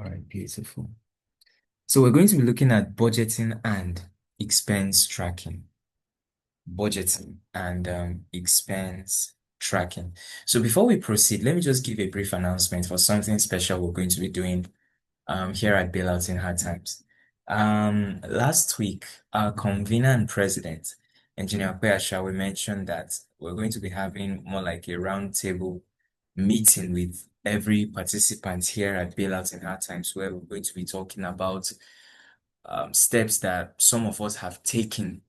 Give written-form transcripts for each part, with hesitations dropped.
All right, beautiful. So we're going to be looking at budgeting and expense tracking. Budgeting and expense tracking. So before we proceed, let me just give a brief announcement for something special we're going to be doing here at Bailout in Hard Times. Last week, our convener and president, Engineer Kweasha, we mentioned that we're going to be having more like a roundtable meeting with every participant here at Bailout in Hard Times, where we're going to be talking about steps that some of us have taken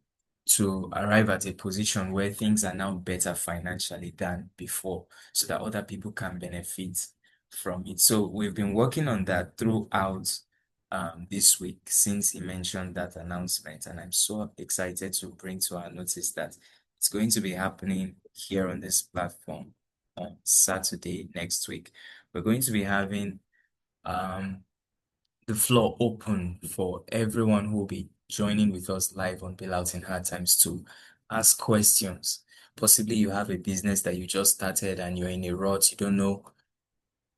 to arrive at a position where things are now better financially than before, so that other people can benefit from it. So we've been working on that throughout this week since he mentioned that announcement, and I'm so excited to bring to our notice that it's going to be happening here on this platform on Saturday next week. We're going to be having um, the floor open for everyone who will be joining with us live on Bailout in Hard Times to ask questions. Possibly you have a business that you just started and you're in a rut, you don't know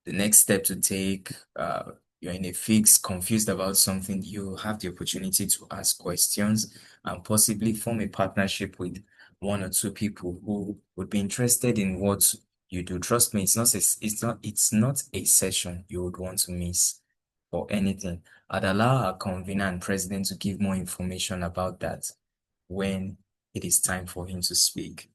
the next step to take, you're in a fix, confused about something, you have the opportunity to ask questions and possibly form a partnership with one or two people who would be interested in what you do. Trust me, it's not a session you would want to miss or anything. I'd allow our convener and president to give more information about that when it is time for him to speak,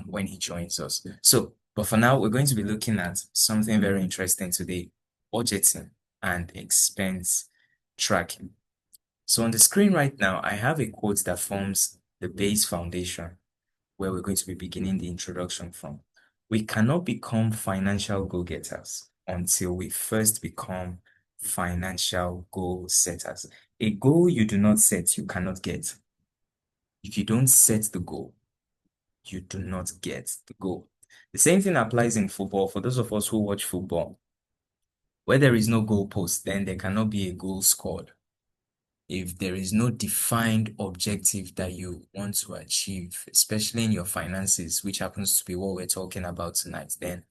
when he joins us. So, but for now, we're going to be looking at something very interesting today, budgeting and expense tracking. So on the screen right now, I have a quote that forms the base foundation where we're going to be beginning the introduction from. We cannot become financial go-getters until we first become financial goal setters. A goal you do not set, you cannot get. If you don't set the goal, you do not get the goal. The same thing applies in football. For those of us who watch football, where there is no goal post, then there cannot be a goal scored. If there is no defined objective that you want to achieve, especially in your finances, which happens to be what we're talking about tonight, then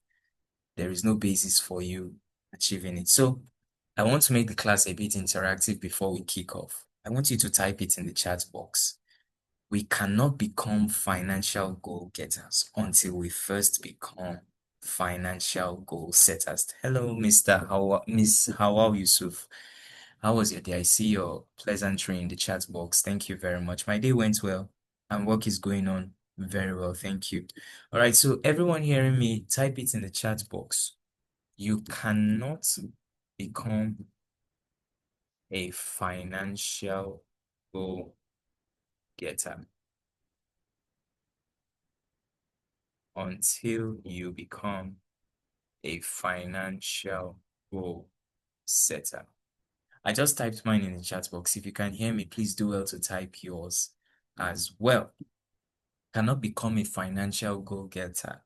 there is no basis for you achieving it. So I want to make the class a bit interactive before we kick off. I want you to type it in the chat box. We cannot become financial goal getters until we first become financial goal setters. Hello, Miss Hawa Yusuf. How was your day? I see your pleasantry in the chat box. Thank you very much. My day went well and work is going on very well. Thank you. All right. So everyone hearing me, type it in the chat box. You cannot become a financial goal getter until you become a financial goal setter. I just typed mine in the chat box. If you can hear me, please do well to type yours as well. Cannot become a financial goal getter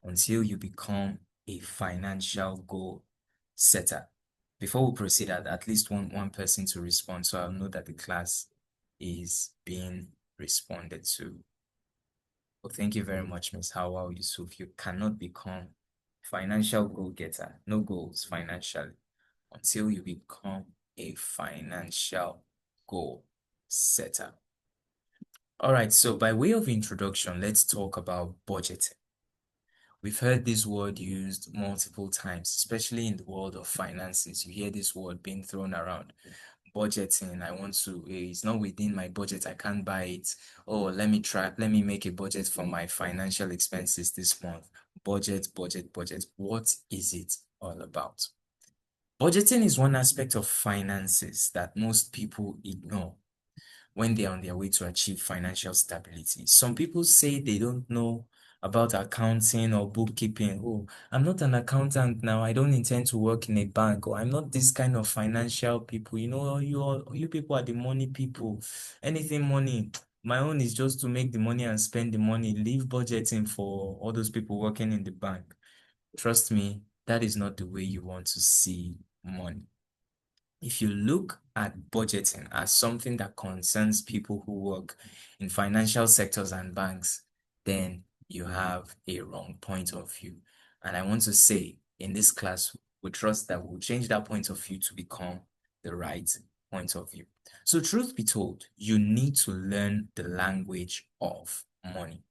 until you become a financial goal setter. Before we proceed, at least one person to respond, so I'll know that the class is being responded to. Well, thank you very much, Ms. Hawa Yusuf. You cannot become financial goal getter, no goals financially, until you become a financial goal setter. All right, so by way of introduction, let's talk about budgeting. We've heard this word used multiple times, especially in the world of finances. You hear this word being thrown around. Budgeting, it's not within my budget, I can't buy it. Oh, let me make a budget for my financial expenses this month. Budget, budget, budget. What is it all about? Budgeting is one aspect of finances that most people ignore when they're on their way to achieve financial stability. Some people say they don't know about accounting or bookkeeping. Oh, I'm not an accountant now. I don't intend to work in a bank, or I'm not this kind of financial people. You people are the money people. Anything money. My own is just to make the money and spend the money. Leave budgeting for all those people working in the bank. Trust me, that is not the way you want to see money. If you look at budgeting as something that concerns people who work in financial sectors and banks, then you have a wrong point of view. And I want to say in this class, We trust that we'll change that point of view to become the right point of view. So, truth be told, you need to learn the language of money.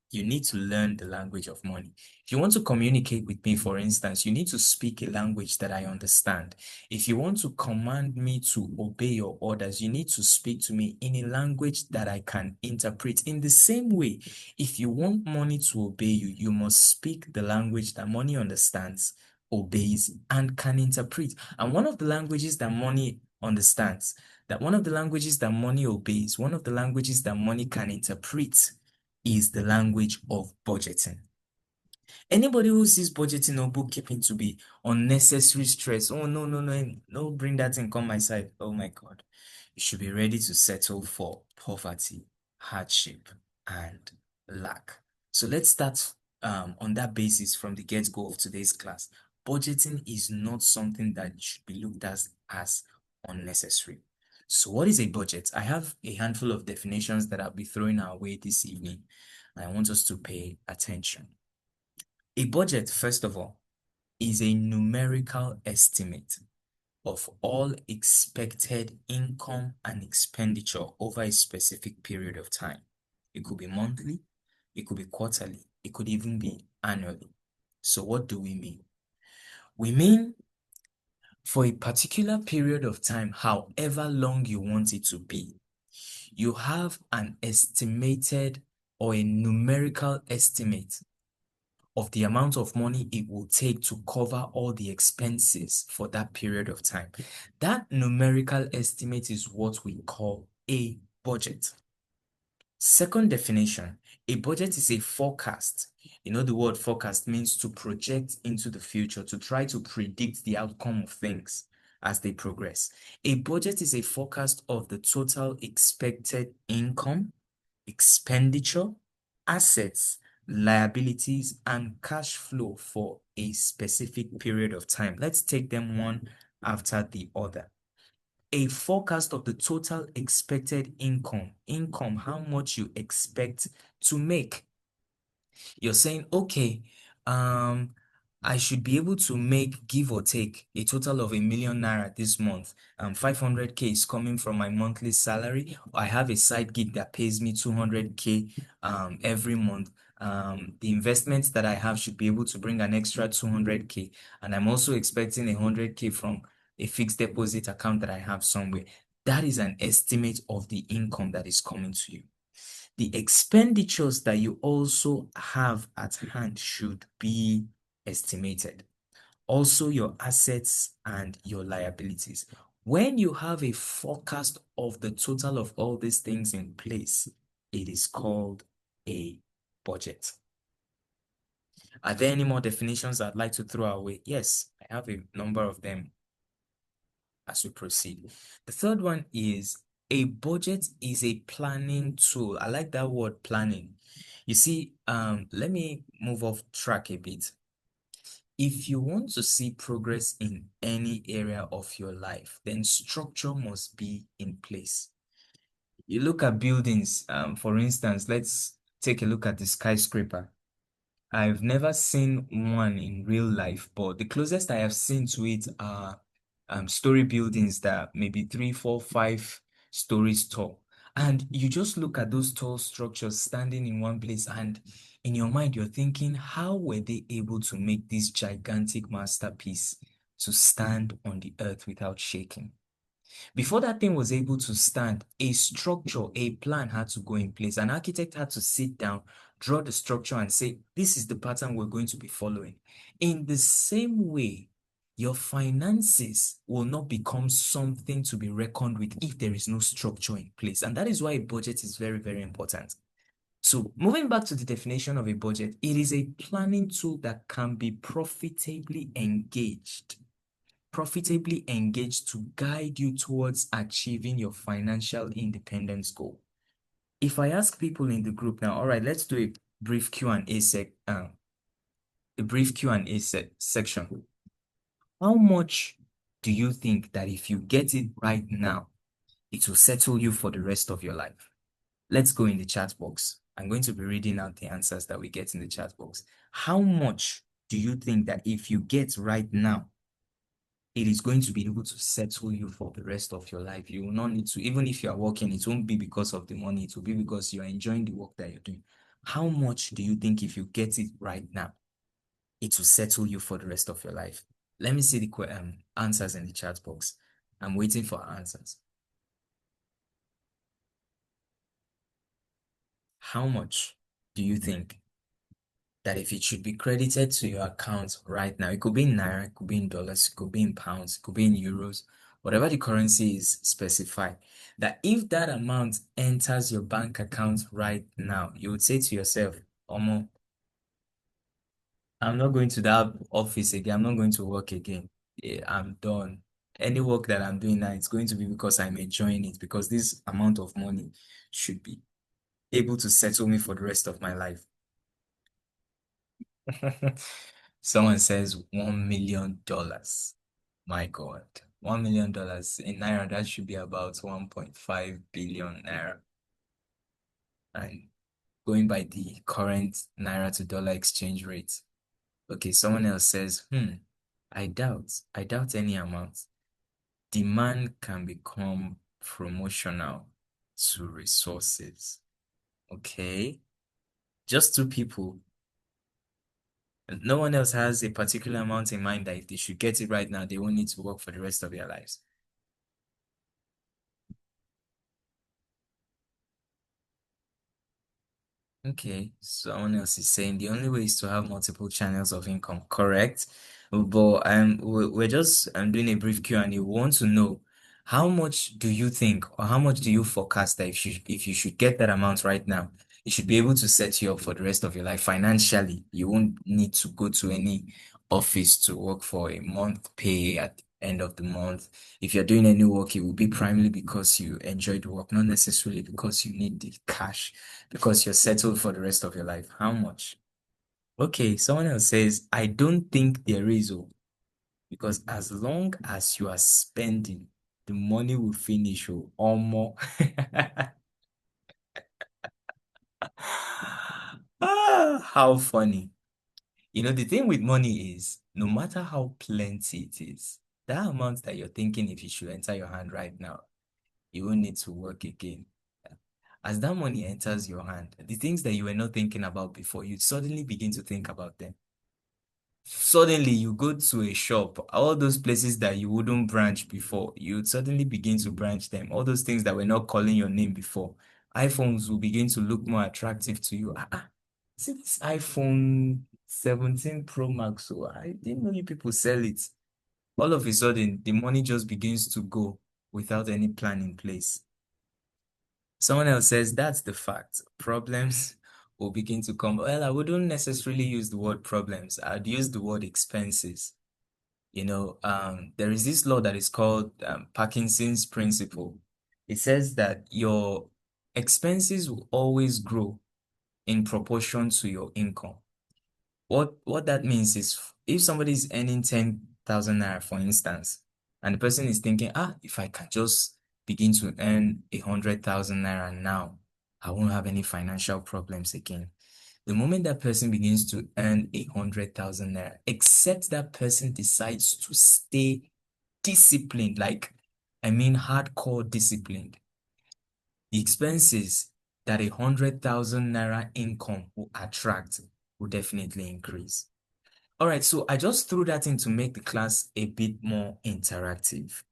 You need to learn the language of money. If you want to communicate with me, for instance, you need to speak a language that I understand. If you want to command me to obey your orders, you need to speak to me in a language that I can interpret. In the same way, if you want money to obey you, you must speak the language that money understands, obeys, and can interpret. And one of the languages that money understands, that one of the languages that money obeys, one of the languages that money can interpret is the language of budgeting. Anybody who sees budgeting or bookkeeping to be unnecessary stress, oh no, no, no, no, bring that in, come my side. Oh my God. You should be ready to settle for poverty, hardship, and lack. So let's start on that basis from the get-go of today's class. Budgeting is not something that should be looked at as unnecessary. So what is a budget? I have a handful of definitions that I'll be throwing our way this evening. I want us to pay attention. A budget, first of all, is a numerical estimate of all expected income and expenditure over a specific period of time. It could be monthly, it could be quarterly, it could even be annually. So what do we mean? We mean for a particular period of time, however long you want it to be, you have an estimated or a numerical estimate of the amount of money it will take to cover all the expenses for that period of time. That numerical estimate is what we call a budget. Second definition, a budget is a forecast. You know, the word forecast means to project into the future, to try to predict the outcome of things as they progress. A budget is a forecast of the total expected income, expenditure, assets, liabilities, and cash flow for a specific period of time. Let's take them one after the other. A forecast of the total expected income, how much you expect to make. You're saying, okay, um, I should be able to make, give or take, a total of ₦1,000,000 this month. 500K is coming from my monthly salary. I have a side gig that pays me 200K every month. The investments that I have should be able to bring an extra 200K. And I'm also expecting 100K from a fixed deposit account that I have somewhere. That is an estimate of the income that is coming to you. The expenditures that you also have at hand should be estimated. Also, your assets and your liabilities. When you have a forecast of the total of all these things in place, it is called a budget. Are there any more definitions I'd like to throw away? Yes, I have a number of them as we proceed. The third one is a budget is a planning tool. I like that word planning. You see, let me move off track a bit. If you want to see progress in any area of your life, then structure must be in place. You look at buildings, for instance, let's take a look at the skyscraper. I've never seen one in real life, but the closest I have seen to it are story buildings that maybe 3, 4, 5 stories tall. And you just look at those tall structures standing in one place, and in your mind, you're thinking, how were they able to make this gigantic masterpiece to stand on the earth without shaking? Before that thing was able to stand, a structure, a plan had to go in place. An architect had to sit down, draw the structure, and say, this is the pattern we're going to be following. In the same way, your finances will not become something to be reckoned with if there is no structure in place. And that is why a budget is very, very important. So, moving back to the definition of a budget, it is a planning tool that can be profitably engaged to guide you towards achieving your financial independence goal. If I ask people in the group now, all right, let's do a brief Q&A section. How much do you think that if you get it right now, it will settle you for the rest of your life? Let's go in the chat box. I'm going to be reading out the answers that we get in the chat box. How much do you think that if you get right now, it is going to be able to settle you for the rest of your life? You will not need to, even if you are working, it won't be because of the money, it will be because you are enjoying the work that you're doing. How much do you think if you get it right now, it will settle you for the rest of your life? Let me see the answers in the chat box. I'm waiting for answers. How much do you think that if it should be credited to your account right now, it could be in naira, it could be in dollars, it could be in pounds, it could be in euros, whatever the currency is specified, that if that amount enters your bank account right now, you would say to yourself, Omo, I'm not going to that office again. I'm not going to work again. Yeah, I'm done. Any work that I'm doing now, it's going to be because I'm enjoying it, because this amount of money should be able to settle me for the rest of my life. Someone says $1 million. My God, $1 million in naira, that should be about 1.5 billion naira. And going by the current naira to dollar exchange rate. Okay, someone else says, I doubt any amount. Demand can become promotional to resources. Okay, just two people. No one else has a particular amount in mind that if they should get it right now, they won't need to work for the rest of their lives. Okay, someone else is saying the only way is to have multiple channels of income, correct? But we're just doing a brief Q&A. We want to know how much do you think, or how much do you forecast that if you should get that amount right now, it should be able to set you up for the rest of your life financially. You won't need to go to any office to work for a month pay at the end of the month. If you're doing any work, it will be primarily because you enjoy the work, not necessarily because you need the cash, because you're settled for the rest of your life. How much? Okay, someone else says, I don't think there is, oh, because as long as you are spending, the money will finish, oh, or more. How funny. You know, the thing with money is, no matter how plenty it is, that amount that you're thinking if it should enter your hand right now, you won't need to work again. As that money enters your hand, the things that you were not thinking about before, you suddenly begin to think about them. Suddenly, you go to a shop, all those places that you wouldn't branch before, you suddenly begin to branch them. All those things that were not calling your name before, iPhones will begin to look more attractive to you. See this iPhone 17 Pro Max, so I didn't know you people sell it. All of a sudden, the money just begins to go without any plan in place. Someone else says that's the fact. Problems will begin to come. Well, I wouldn't necessarily use the word problems. I'd use the word expenses. There is this law that is called Parkinson's principle. It says that your expenses will always grow in proportion to your income. What that means is if somebody is earning 10,000 naira, for instance, and the person is thinking, if I can just begin to earn 100,000 naira now, I won't have any financial problems again. The moment that person begins to earn 100,000 naira, except that person decides to stay disciplined, like I mean hardcore disciplined, the expenses that 100,000 naira income will attract will definitely increase. All right, so I just threw that in to make the class a bit more interactive.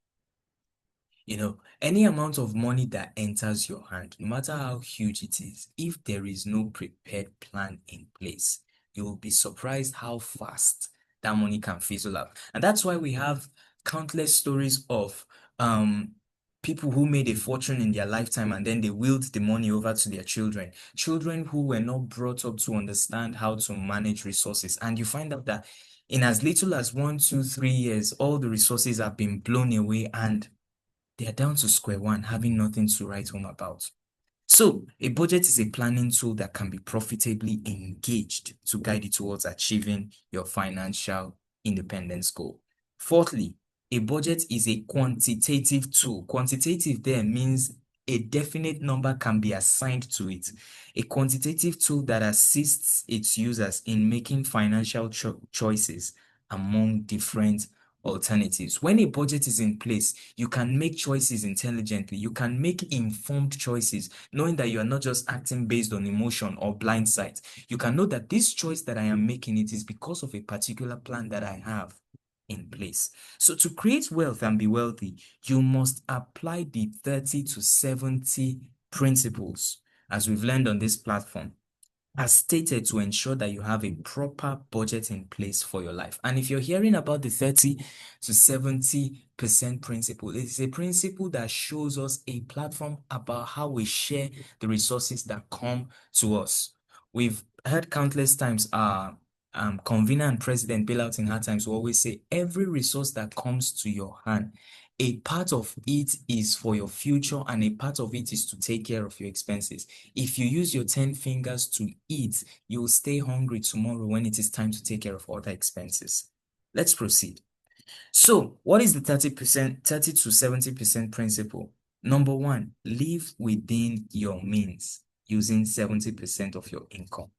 Any amount of money that enters your hand, no matter how huge it is, if there is no prepared plan in place, you will be surprised how fast that money can fizzle out. And that's why we have countless stories of people who made a fortune in their lifetime and then they willed the money over to their children. Children who were not brought up to understand how to manage resources. And you find out that in as little as 1, 2, 3 years, all the resources have been blown away and they are down to square one, having nothing to write home about. So, a budget is a planning tool that can be profitably engaged to guide you towards achieving your financial independence goal. Fourthly, a budget is a quantitative tool. Quantitative there means a definite number can be assigned to it, a quantitative tool that assists its users in making financial choices among different alternatives. When a budget is in place, you can make choices intelligently. You can make informed choices, knowing that you are not just acting based on emotion or blind sight. You can know that this choice that I am making, it is because of a particular plan that I have in place. So to create wealth and be wealthy, you must apply the 30 to 70 principles as we've learned on this platform, as stated, to ensure that you have a proper budget in place for your life. And if you're hearing about the 30 to 70% principle, it is a principle that shows us a platform about how we share the resources that come to us. We've heard countless times convener and president bailout in hard times will always say every resource that comes to your hand, a part of it is for your future and a part of it is to take care of your expenses. If you use your 10 fingers to eat, you'll stay hungry tomorrow when it is time to take care of other expenses. Let's proceed. So, what is the 30%, 30 to 70% principle? Number one, live within your means using 70% of your income.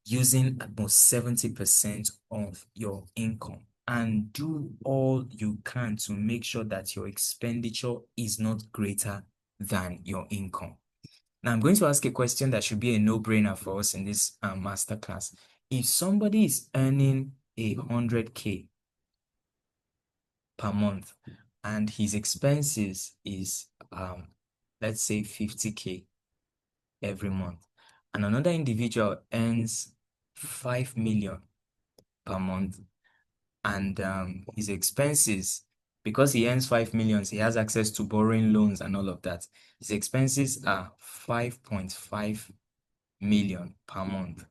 Using about 70% of your income, and do all you can to make sure that your expenditure is not greater than your income. Now, I'm going to ask a question that should be a no-brainer for us in this masterclass. If somebody is earning 100K per month and his expenses is, let's say, 50K every month, and another individual earns 5 million per month, and his expenses, because he earns 5 millions, he has access to borrowing loans and all of that. His expenses are 5.5 million per month.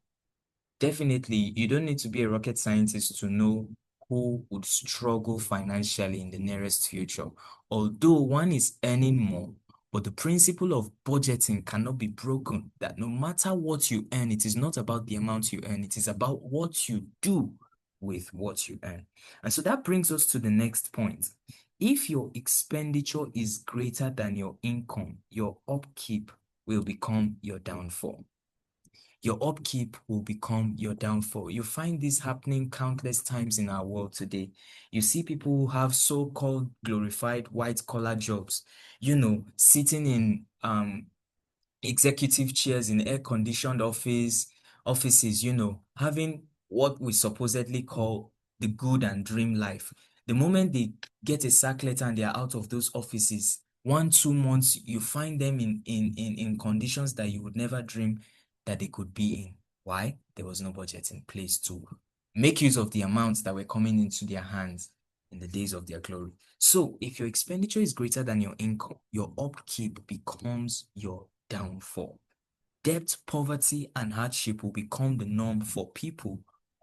Definitely, you don't need to be a rocket scientist to know who would struggle financially in the nearest future. Although one is earning more, but the principle of budgeting cannot be broken. That no matter what you earn, it is not about the amount you earn, it is about what you do with what you earn. And so that brings us to the next point. If your expenditure is greater than your income, your upkeep will become your downfall. Your upkeep will become your downfall. You find this happening countless times in our world today. You see people who have so-called glorified white-collar jobs, sitting in executive chairs in air-conditioned offices, having what we supposedly call the good and dream life. The moment they get a sack letter and they are out of those offices, 1, 2 months, you find them in conditions that you would never dream that they could be in. Why? There was no budget in place to make use of the amounts that were coming into their hands in the days of their glory. So if your expenditure is greater than your income, your upkeep becomes your downfall. Debt, poverty, and hardship will become the norm for people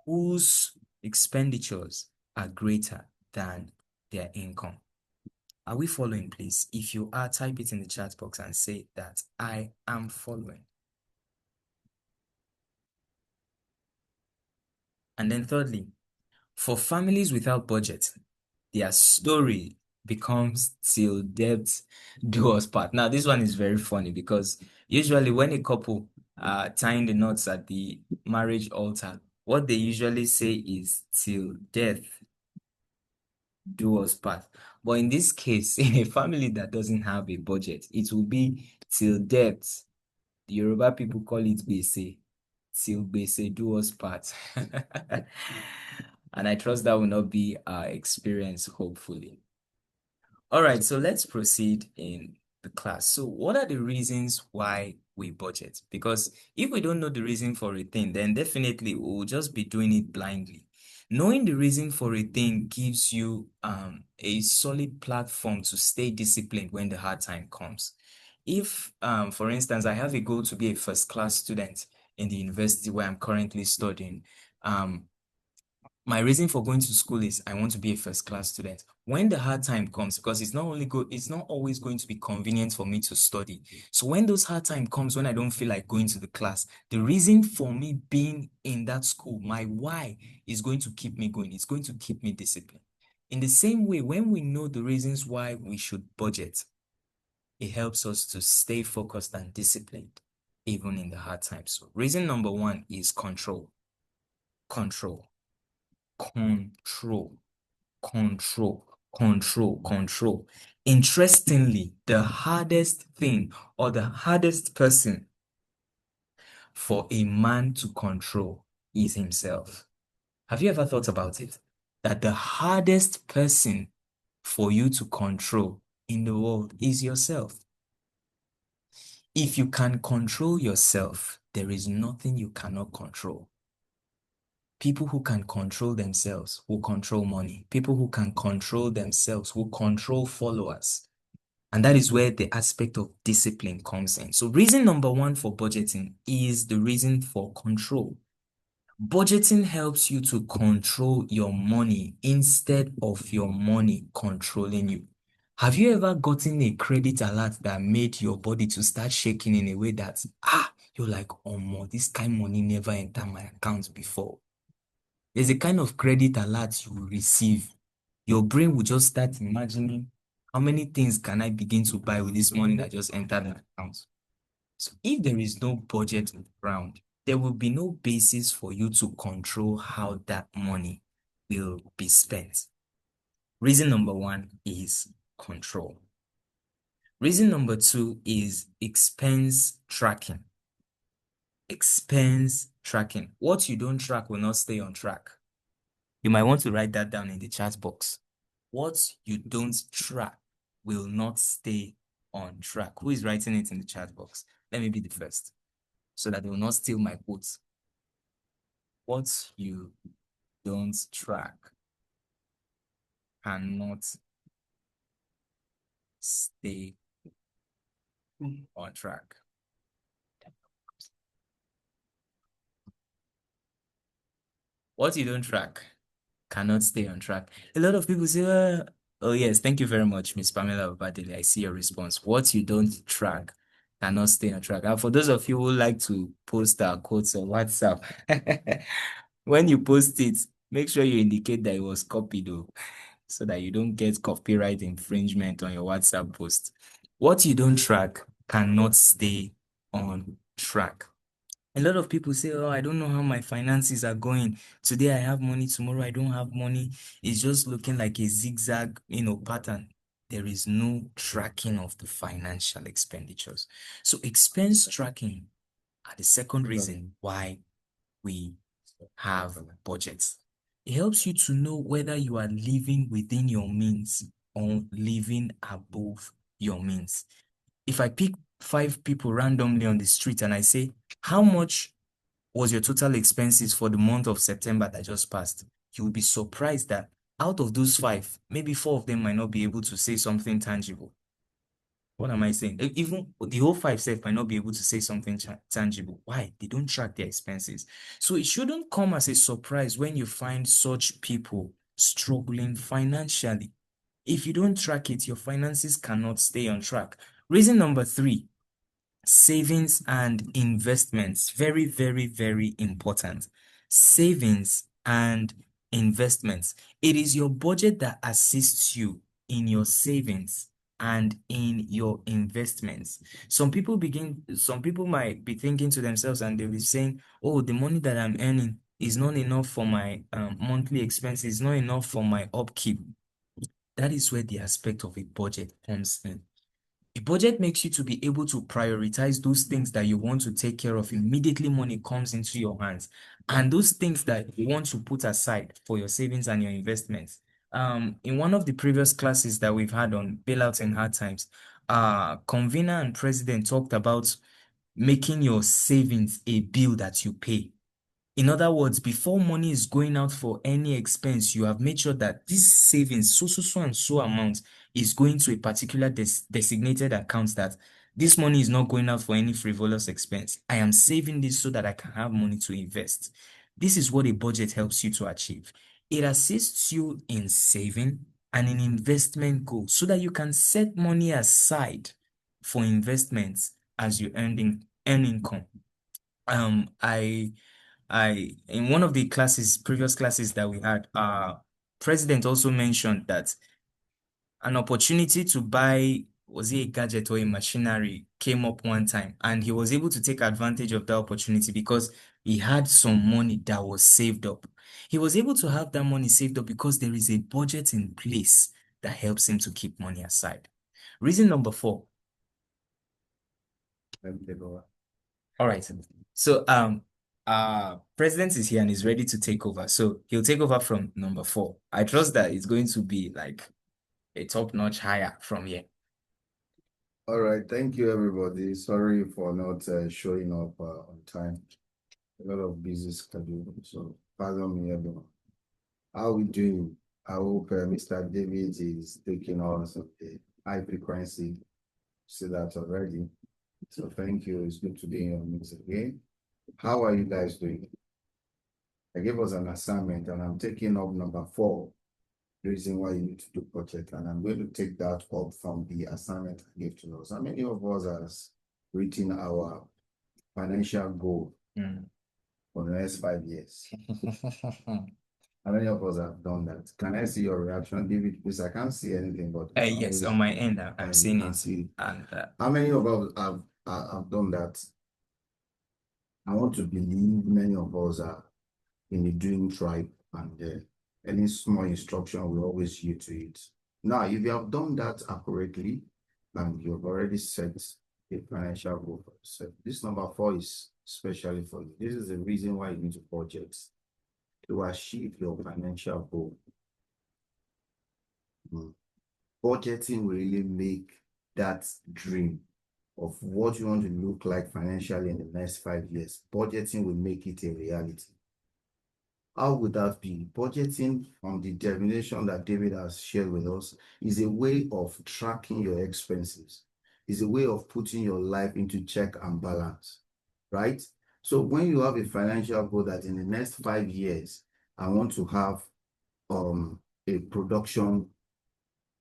whose expenditures are greater than their income. Are we following, please? If you are, type it in the chat box and say that I am following. And then thirdly, for families without budget, their story becomes till death do us part. Now, this one is very funny because usually when a couple are tying the knots at the marriage altar, what they usually say is till death do us part. But in this case, in a family that doesn't have a budget, it will be till death. The Yoruba people call it bese, till bese do us part. And I trust that will not be our experience, hopefully. All right, so let's proceed in the class. So what are the reasons why we budget? Because if we don't know the reason for a thing, then definitely we'll just be doing it blindly. Knowing the reason for a thing gives you a solid platform to stay disciplined when the hard time comes. If, for instance, I have a goal to be a first-class student in the university where I'm currently studying, my reason for going to school is I want to be a first class student. When the hard time comes, because it's not always going to be convenient for me to study. So when those hard time comes, when I don't feel like going to the class, the reason for me being in that school, my why, is going to keep me going. It's going to keep me disciplined. In the same way, when we know the reasons why we should budget, it helps us to stay focused and disciplined, even in the hard times. So reason number one is control, control, control, control, control, control. Interestingly, the hardest thing or the hardest person for a man to control is himself. Have you ever thought about it? That the hardest person for you to control in the world is yourself. If you can control yourself, there is nothing you cannot control. People who can control themselves will control money. People who can control themselves will control followers. And that is where the aspect of discipline comes in. So reason number one for budgeting is the reason for control. Budgeting helps you to control your money instead of your money controlling you. Have you ever gotten a credit alert that made your body to start shaking in a way that, you're like, oh, more, this kind of money never entered my account before? There's a kind of credit alert you will receive. Your brain will just start imagining how many things can I begin to buy with this money that just entered my account. So if there is no budget around, there will be no basis for you to control how that money will be spent. Reason number one is control. Reason number two is expense tracking. Expense tracking. What you don't track will not stay on track. You might want to write that down in the chat box. What you don't track will not stay on track. Who is writing it in the chat box? Let me be the first, so that they will not steal my quotes. What you don't track cannot stay on track. What you don't track cannot stay on track. A lot of people say, oh yes, thank you very much, Miss Pamela Obadele. I see your response. What you don't track cannot stay on track. And for those of you who like to post our quotes on WhatsApp, when you post it, make sure you indicate that it was copied though, so that you don't get copyright infringement on your WhatsApp post. What you don't track cannot stay on track. A lot of people say, oh, I don't know how my finances are going. Today I have money, tomorrow I don't have money. It's just looking like a zigzag, pattern. There is no tracking of the financial expenditures. So expense tracking are the second reason why we have budgets. It helps you to know whether you are living within your means or living above your means. If I pick 5 people randomly on the street and I say, how much was your total expenses for the month of September that just passed? You will be surprised that out of those 5, maybe 4 of them might not be able to say something tangible. What am I saying? Even the whole 5 self might not be able to say something tangible. Why? They don't track their expenses. So it shouldn't come as a surprise when you find such people struggling financially. If you don't track it, your finances cannot stay on track. Reason number 3, savings and investments. Very, very, very important. Savings and investments. It is your budget that assists you in your savings and in your investments. Some people might be thinking to themselves and they'll be saying, oh, the money that I'm earning is not enough for my monthly expenses, not enough for my upkeep. That is where the aspect of a budget comes in. A budget makes you to be able to prioritize those things that you want to take care of immediately money comes into your hands, and those things that you want to put aside for your savings and your investments. In one of the previous classes that we've had on bailouts in hard times, convener and president talked about making your savings a bill that you pay. In other words, before money is going out for any expense, you have made sure that this savings, so and so amount, is going to a particular designated account, that this money is not going out for any frivolous expense. I am saving this so that I can have money to invest. This is what a budget helps you to achieve. It assists you in saving and in investment goals so that you can set money aside for investments as you earn income. In one of the previous classes that we had, president also mentioned that an opportunity to buy was he a gadget or a machinery came up one time, and he was able to take advantage of that opportunity because he had some money that was saved up. He was able to have that money saved up because there is a budget in place that helps him to keep money aside. Reason number four. All right. So President is here and is ready to take over. So he'll take over from number four. I trust that it's going to be like a top-notch hire from here. All right, thank you, everybody. Sorry for not showing up on time. A lot of busy schedule, so pardon me, everyone. How we doing? I hope Mr. David is taking us of the high frequency. See that already. So thank you. It's good to be in your midst again. How are you guys doing? I gave us an assignment and I'm taking up number 4. The reason why you need to do project, and I'm going to take that up from the assignment I gave to us. How many of us has written our financial goal for the next 5 years? How many of us have done that? Can I see your reaction, David? Because I can't see anything, but yes, on my end, I'm seeing it. See. And how many of us have done that? I want to believe many of us are in the doing tribe, and any small instruction will always yield to it. Now, if you have done that accurately and you've already set a financial goal for yourself, this number 4 is especially for you. This is the reason why you need to budget to achieve your financial goal. Budgeting will really make that dream of what you want to look like financially in the next 5 years. Budgeting will make it a reality. How would that be? Budgeting, from the definition that David has shared with us, is a way of tracking your expenses. Is a way of putting your life into check and balance, right? So when you have a financial goal that in the next 5 years, I want to have a production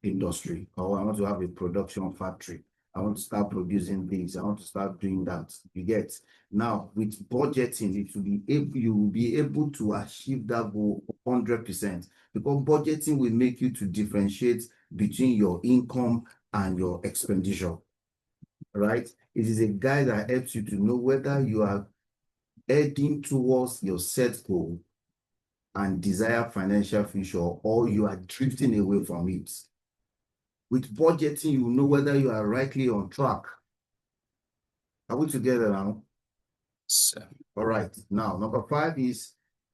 industry, or I want to have a production factory. I want to start producing this. I want to start doing that. You get? Now, with budgeting, you will be able to achieve that goal 100%, because budgeting will make you to differentiate between your income and your expenditure, right? It is a guide that helps you to know whether you are heading towards your set goal and desired financial future, or you are drifting away from it. With budgeting, you know whether you are rightly on track. Are we together now? So, all right. Now, number 5 is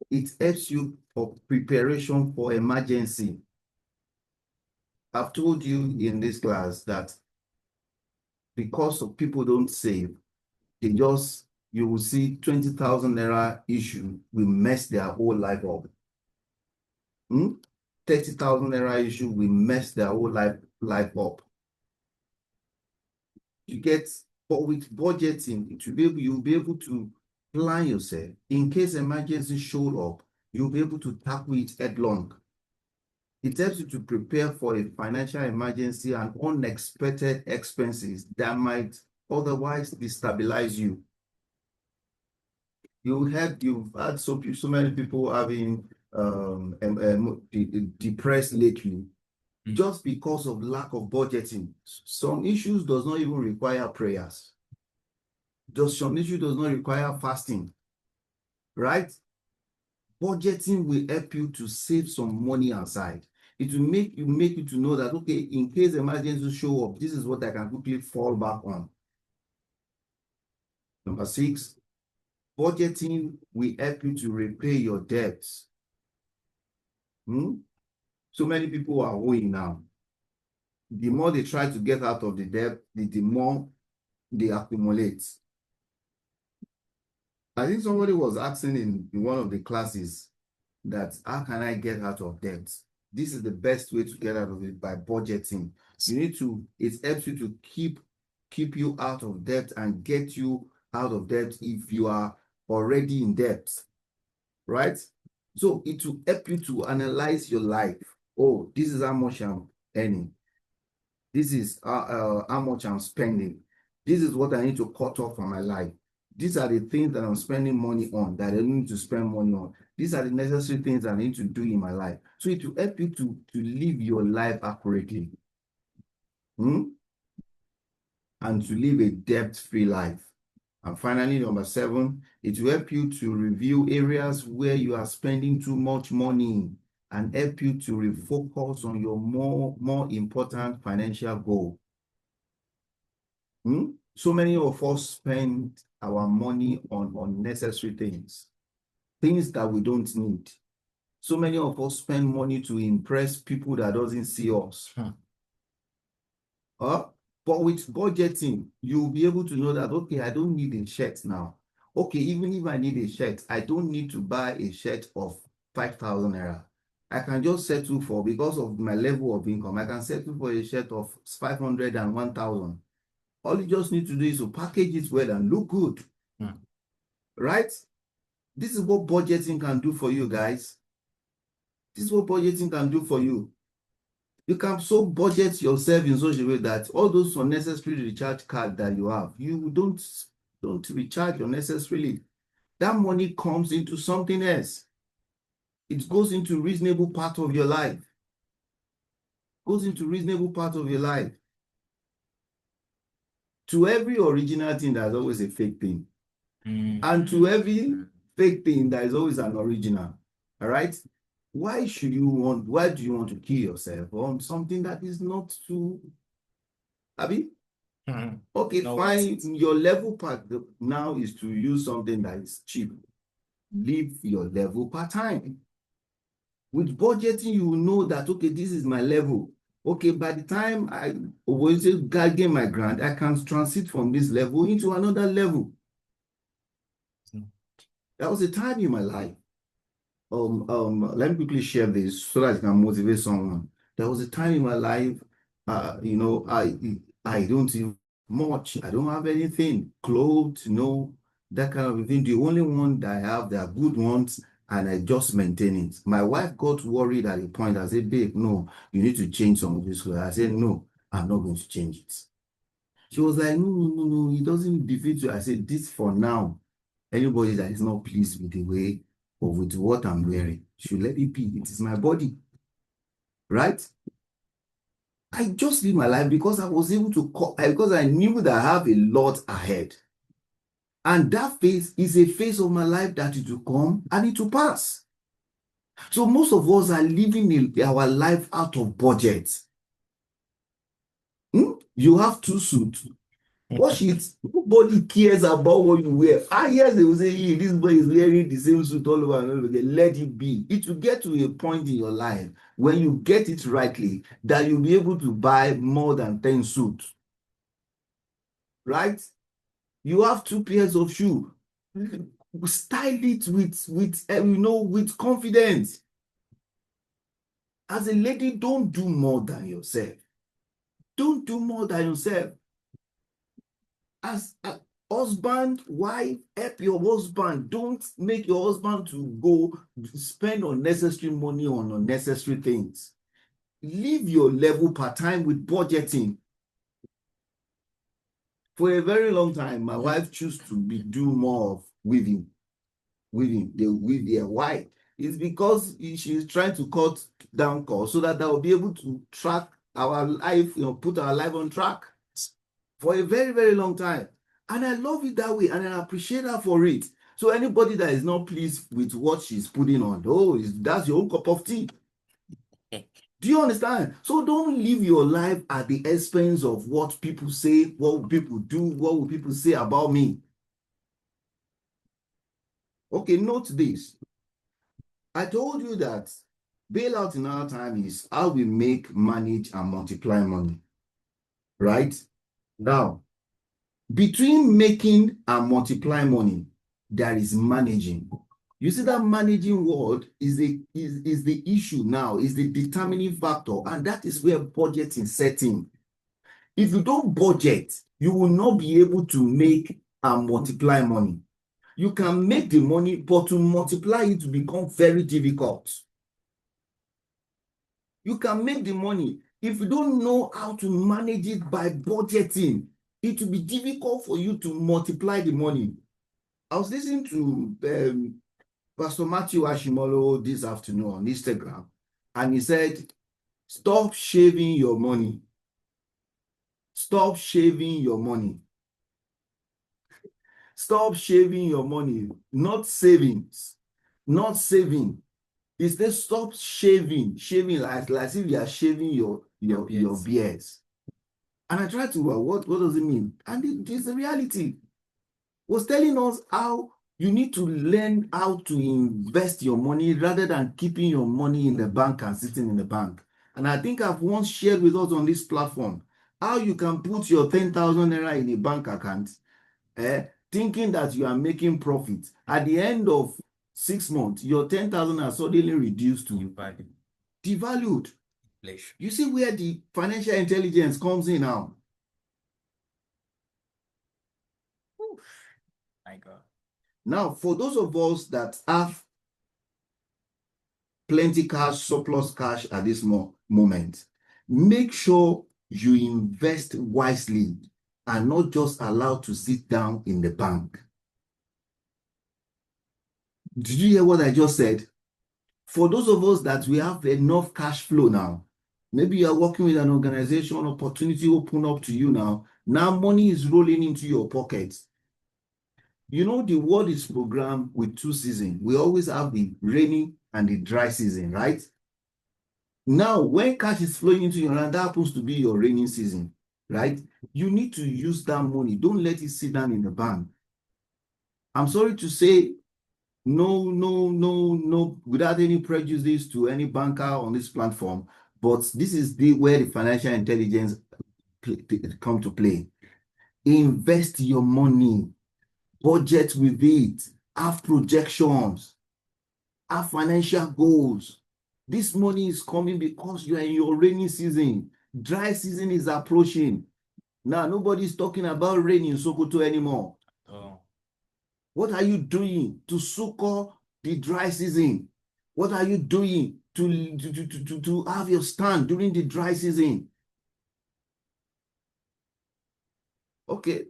it helps you for preparation for emergency. I've told you in this class that because of people don't save, you will see 20,000 naira issue will mess their whole life up. 30,000 naira issue will mess their whole life up. You get, but with budgeting, you'll be able to plan yourself. In case emergency showed up, you'll be able to tackle it headlong. It helps you to prepare for a financial emergency and unexpected expenses that might otherwise destabilize you. You've had so many people having depressed lately, just because of lack of budgeting. Some issues does not even require prayers. Some issue does not require fasting, right? Budgeting will help you to save some money aside. It will make you to know that, okay, in case emergency show up, this is what I can quickly fall back on. Number 6, budgeting will help you to repay your debts. So many people are owing now. The more they try to get out of the debt, the more they accumulate. I think somebody was asking in one of the classes that how can I get out of debt? This is the best way to get out of it, by budgeting. It helps you to keep you out of debt and get you out of debt if you are already in debt, right? So it will help you to analyze your life. Oh, this is how much I'm earning. This is how much I'm spending. This is what I need to cut off from my life. These are the things that I'm spending money on that I need to spend money on. These are the necessary things I need to do in my life. So it will help you to live your life accurately. and to live a debt-free life. And finally, number 7, it will help you to review areas where you are spending too much money and help you to refocus on your more important financial goal. So many of us spend our money on unnecessary things that we don't need. So many of us spend money to impress people that doesn't see us. But with budgeting, you'll be able to know that, okay, I don't need a shirt now. Okay, even if I need a shirt, I don't need to buy a shirt of 5,000 naira. I can just settle for, because of my level of income, I can settle for a shirt of 500 and 1,000. All you just need to do is to package it well and look good. Right? This is what budgeting can do for you, guys. This is what budgeting can do for you. You can so budget yourself in such a way that all those unnecessary recharge cards that you have, you don't recharge unnecessarily. That money comes into something else. It goes into reasonable part of your life. Goes into reasonable part of your life. To every original thing, there's always a fake thing. And to every fake thing, there is always an original. All right? Why do you want to kill yourself on something that is not too, Abi? Okay, no, fine. Your level part now is to use something that is cheap. Leave your level part time. With budgeting, you will know that, okay, this is my level. Okay, by the time I was gain my grant, I can transit from this level into another level. That was a time in my life. Let me quickly share this so that I can motivate someone. There was a time in my life, I don't even much. I don't have anything, clothes, that kind of thing. The only one that I have, they are good ones, and I just maintain it. My wife got worried at a point. I said, babe, no, you need to change some of this clothes. I said, no, I'm not going to change it. She was like, no, it doesn't defeat you. I said, this for now. Anybody that is not pleased with the way or with what I'm wearing should let it be. It is my body. Right? I just live my life because I was able to, because I knew that I have a lot ahead. And that phase is a phase of my life that it will come and it will pass. So most of us are living our life out of budget. You have 2 suits. Wash it. Nobody cares about what you wear. Yes, they will say, hey, this boy is wearing the same suit all over and over again. Let it be. It will get to a point in your life when you get it rightly that you'll be able to buy more than 10 suits. Right? You have 2 pairs of shoes. Style it with confidence. As a lady, don't do more than yourself. Don't do more than yourself. As a husband, wife, help your husband. Don't make your husband to go spend unnecessary money on unnecessary things. Leave your level part-time with budgeting. For a very long time, my wife chose to do more of weaving. They weave there. Why? It's because she's trying to cut down costs so that will be able to track our life, put our life on track for a very, very long time. And I love it that way, and I appreciate her for it. So anybody that is not pleased with what she's putting on, that's your own cup of tea. Do you understand? So don't live your life at the expense of what people say, what will people do, what will people say about me. Okay, note this. I told you that bailout in our time is how we make, manage, and multiply money. Right? Now, between making and multiply money, there is managing. You see that managing word is the issue now, is the determining factor, and that is where budgeting sets in. If you don't budget, you will not be able to make and multiply money. You can make the money, but to multiply it will become very difficult. You can make the money. If you don't know how to manage it by budgeting, it will be difficult for you to multiply the money. I was listening to Pastor Matthew Ashimolo this afternoon on Instagram, and he said, stop shaving your money. Stop shaving your money. Stop shaving your money, not savings, not saving. It's the stop shaving like if you are shaving your beards. And I tried to, what does it mean? And it's the reality. Was telling us how you need to learn how to invest your money rather than keeping your money in the bank and sitting in the bank. And I think I've once shared with us on this platform how you can put your 10,000 naira in a bank account, thinking that you are making profit. At the end of 6 months, your 10,000 are suddenly reduced to devalued. Inflation. You see where the financial intelligence comes in now. My God. Now, for those of us that have plenty cash, surplus cash at this moment, make sure you invest wisely and not just allowed to sit down in the bank. Did you hear what I just said? For those of us that we have enough cash flow now, maybe you are working with an organization, opportunity open up to you now. Now money is rolling into your pockets. You know, the world is programmed with 2 seasons. We always have the rainy and the dry season, right? Now, when cash is flowing into your hand, that happens to be your rainy season, right? You need to use that money. Don't let it sit down in the bank. I'm sorry to say, no, without any prejudice to any banker on this platform, but this is where the financial intelligence come to play. Invest your money, budget with it, have projections, have financial goals. This money is coming because you are in your rainy season. Dry season is approaching. Now, nobody's talking about rain in Sokoto anymore. Oh. What are you doing to succor the dry season? What are you doing to have your stand during the dry season? Okay.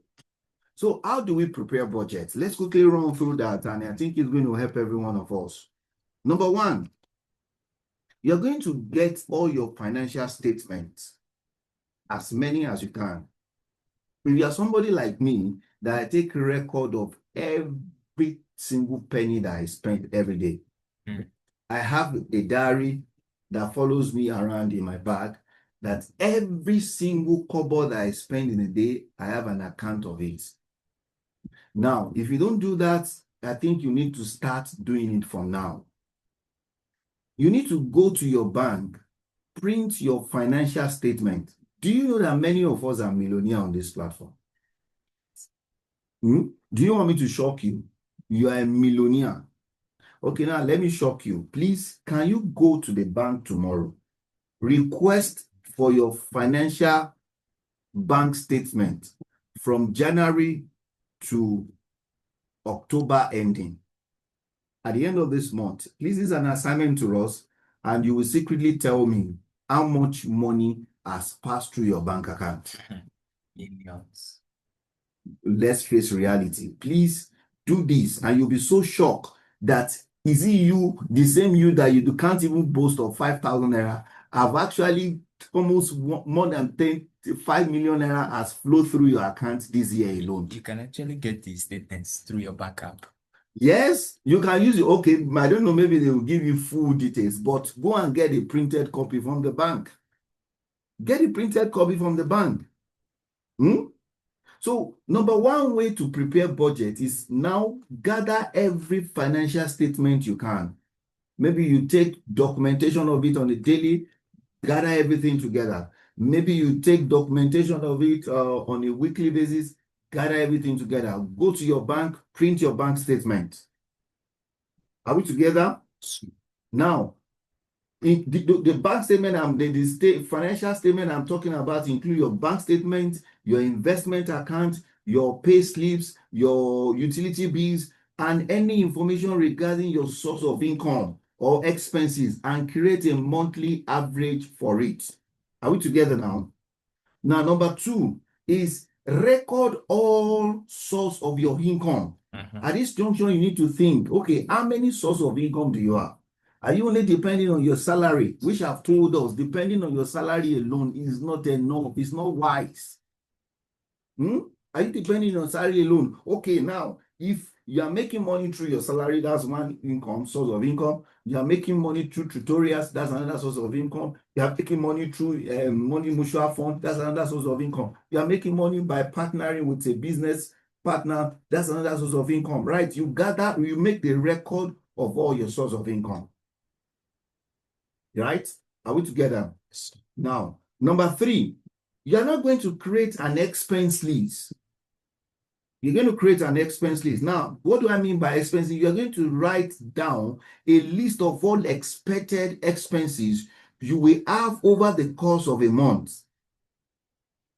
So how do we prepare budgets? Let's quickly run through that, and I think it's going to help every one of us. Number one, you're going to get all your financial statements, as many as you can. If you are somebody like me, that I take a record of every single penny that I spend every day. I have a diary that follows me around in my bag, that every single kobo that I spend in a day, I have an account of it. Now, if you don't do that, I think you need to start doing it from now. You need to go to your bank, print your financial statement. Do you know that many of us are millionaires on this platform? Do you want me to shock you? You are a millionaire. Okay, now let me shock you. Please, can you go to the bank tomorrow? Request for your financial bank statement from January to October ending. At the end of this month, please, this is an assignment to us, and you will secretly tell me how much money has passed through your bank account. Millions. Let's face reality. Please do this, and you'll be so shocked that is it you, the same you that you can't even boast of 5,000 naira, have actually almost more than 5 million naira has flowed through your account this year alone. You can actually get these statements through your backup. Yes, you can use it. Okay, I don't know, maybe they will give you full details, but go and get a printed copy from the bank. Get a printed copy from the bank. So, number one way to prepare budget is now gather every financial statement you can. Maybe you take documentation of it on a daily, gather everything together. Maybe you take documentation of it on a weekly basis, gather everything together. Go to your bank, print your bank statement. Are we together? Now, the bank statement, the financial statement I'm talking about include your bank statement, your investment account, your pay slips, your utility bills, and any information regarding your source of income or expenses, and create a monthly average for it. Are we together now? Now, number two is record all source of your income. At this junction, you need to think, okay, how many sources of income do you have? Are you only depending on your salary, which I've told us, depending on your salary alone is not enough, it's not wise. Hmm? Are you depending on salary alone? Okay, now, if you are making money through your salary, that's one source of income. You are making money through tutorials, that's another source of income. You are making money through money mutual fund, that's another source of income. You are making money by partnering with a business partner, that's another source of income, right? You gather, you make the record of all your source of income, right? Are we together? Now, number three, you are not going to create an expense list. You're going to create an expense list. Now, what do I mean by expenses? You're going to write down a list of all expected expenses you will have over the course of a month.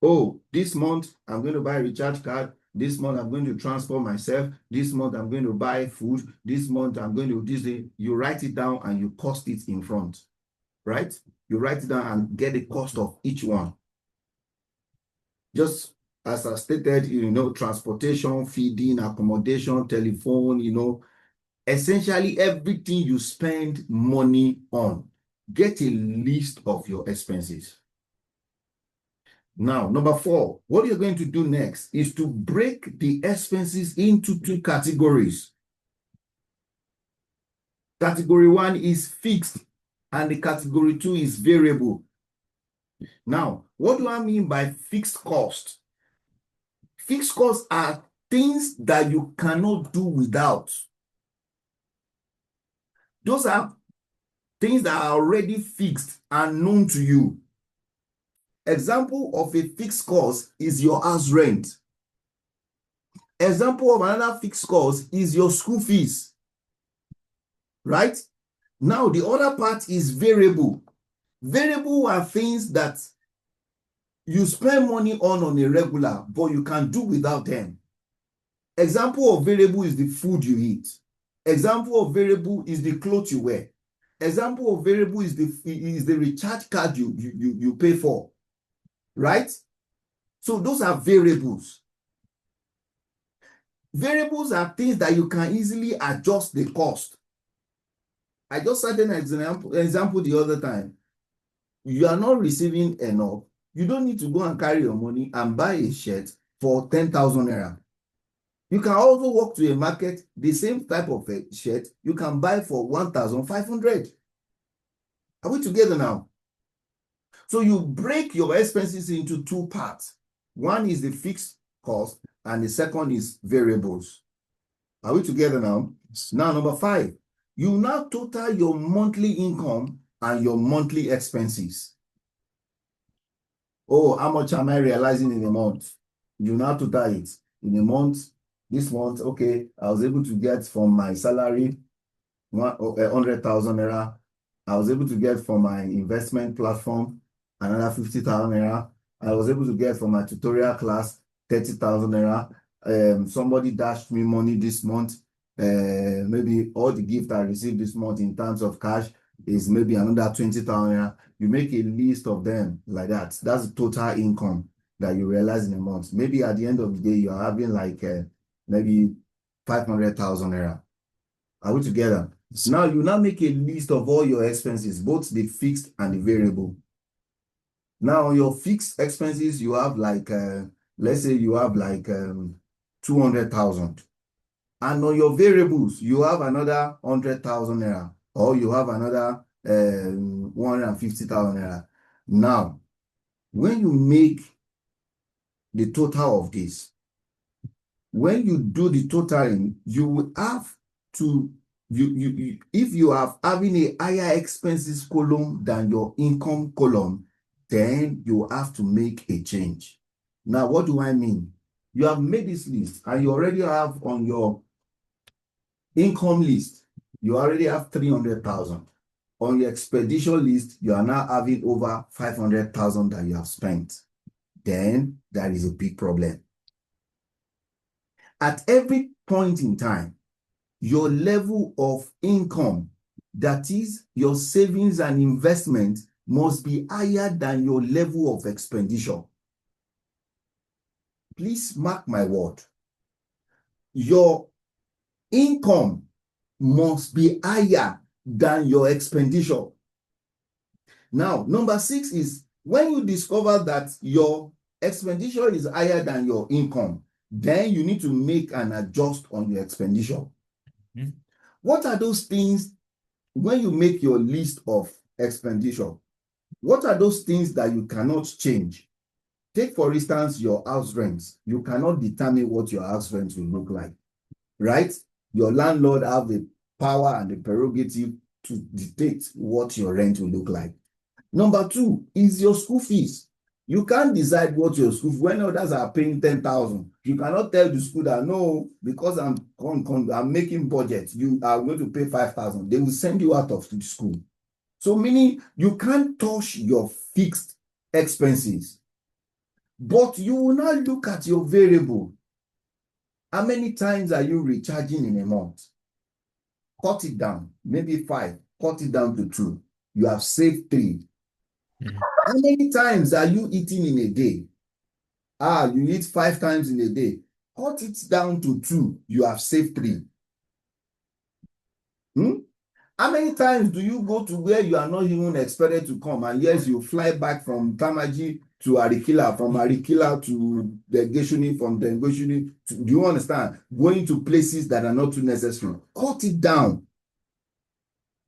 Oh, this month I'm going to buy a recharge card. This month I'm going to transfer myself. This month I'm going to buy food. This month I'm going to do this. You write it down and you cost it in front, right? You write it down and get the cost of each one. Just as I stated, transportation, feeding, accommodation, telephone, essentially everything you spend money on. Get a list of your expenses. Now, number four, what you're going to do next is to break the expenses into two categories. Category one is fixed and the category two is variable. Now, what do I mean by fixed cost? Fixed costs are things that you cannot do without. Those are things that are already fixed and known to you. Example of a fixed cost is your house rent. Example of another fixed cost is your school fees, right? Now, the other part is variable. Variable are things that you spend money on a regular, but you can do without them. Example of variable is the food you eat. Example of variable is the clothes you wear. Example of variable is the recharge card you pay for, right? So those are variables. Variables are things that you can easily adjust the cost. I just said an example the other time. You are not receiving enough. You don't need to go and carry your money and buy a shirt for 10,000 naira. You can also walk to a market, the same type of a shirt you can buy for 1,500. Are we together now? So you break your expenses into two parts. One is the fixed cost and the second is variables. Are we together now? Now, number five, you now total your monthly income and your monthly expenses. Oh, how much am I realizing in a month? You now total it. In a month, this month, okay, I was able to get from my salary 100,000 naira. I was able to get from my investment platform another 50,000 naira. I was able to get from my tutorial class 30,000 naira. Somebody dashed me money this month. Maybe all the gift I received this month in terms of cash is maybe another 20,000 naira. You make a list of them like that. That's the total income that you realize in a month. Maybe at the end of the day, you're having like maybe 500,000 naira. Are we together? Now you now make a list of all your expenses, both the fixed and the variable. Now your fixed expenses, you have like, let's say you have like 200,000. And on your variables, you have another 100,000 naira, or you have another 150,000 naira. Now, when you make the total of this, when you do the totaling, you will have to, if you are having a higher expenses column than your income column, then you have to make a change. Now, what do I mean? You have made this list and you already have on your income list, you already have 300,000. On your expenditure list, you are now having over 500,000 that you have spent. Then that is a big problem. At every point in time, your level of income, that is your savings and investment, must be higher than your level of expenditure. Please mark my word. Your income must be higher than your expenditure. Now, number six is when you discover that your expenditure is higher than your income, then you need to make an adjust on your expenditure. Mm. What are those things when you make your list of expenditure? What are those things that you cannot change? Take, for instance, your house rent. You cannot determine what your house rent will look like, right? Your landlord have the power and the prerogative to dictate what your rent will look like. Number two is your school fees. You can't decide what your school fees, when others are paying 10,000. You cannot tell the school that no, because I'm making budget, you are going to pay 5,000. They will send you out of the school. So meaning you can't touch your fixed expenses, but you will not look at your variable. How many times are you recharging in a month? Cut it down, maybe 5, cut it down to 2. You have saved 3. Mm. How many times are you eating in a day? You eat 5 times in a day. Cut it down to 2. You have saved 3. Hmm? How many times do you go to where you are not even expected to come? And yes, you fly back from Tamaji to Arikila, from Arikila to Degeshuni, from Degeshuni to, do you understand? Going to places that are not too necessary. Cut it down.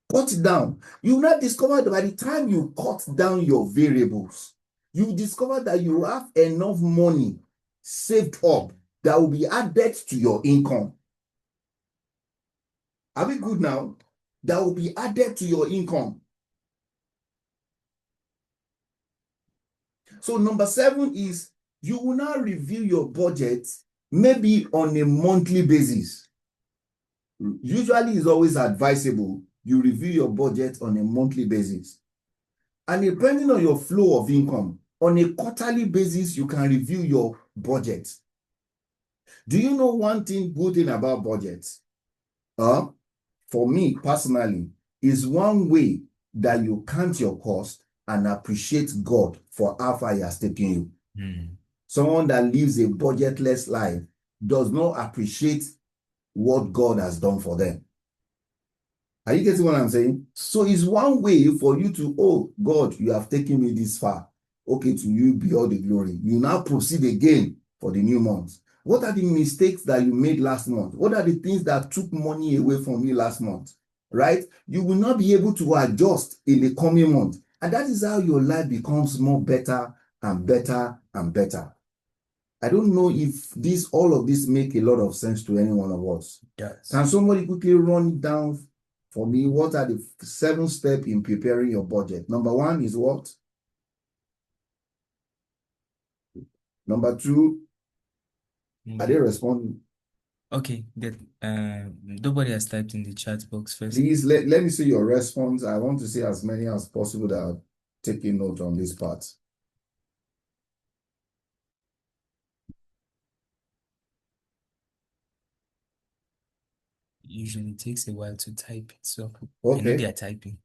Cut it down. You will not discover that by the time you cut down your variables, you discover that you have enough money saved up that will be added to your income. Are we good now? That will be added to your income. So number 7 is you will now review your budget maybe on a monthly basis. Usually it's always advisable you review your budget on a monthly basis. And depending on your flow of income, on a quarterly basis, you can review your budget. Do you know one good thing about budgets? For me personally, is one way that you count your cost and appreciate God for how far He has taken you. Mm. Someone that lives a budgetless life does not appreciate what God has done for them. Are you getting what I'm saying? So it's one way for you to, oh God, you have taken me this far. Okay, to you be all the glory. You now proceed again for the new month. What are the mistakes that you made last month? What are the things that took money away from you last month? Right? You will not be able to adjust in the coming month. And that is how your life becomes more better and better and better. I don't know if all of this make a lot of sense to any one of us. Does. Can somebody quickly run down for me what are the 7 steps in preparing your budget? Number 1 is what? Number 2, are they Mm. responding? Okay, that nobody has typed in the chat box first. Please let me see your response. I want to see as many as possible that are taking note on this part. Usually it takes a while to type it, so I know they Okay. are typing.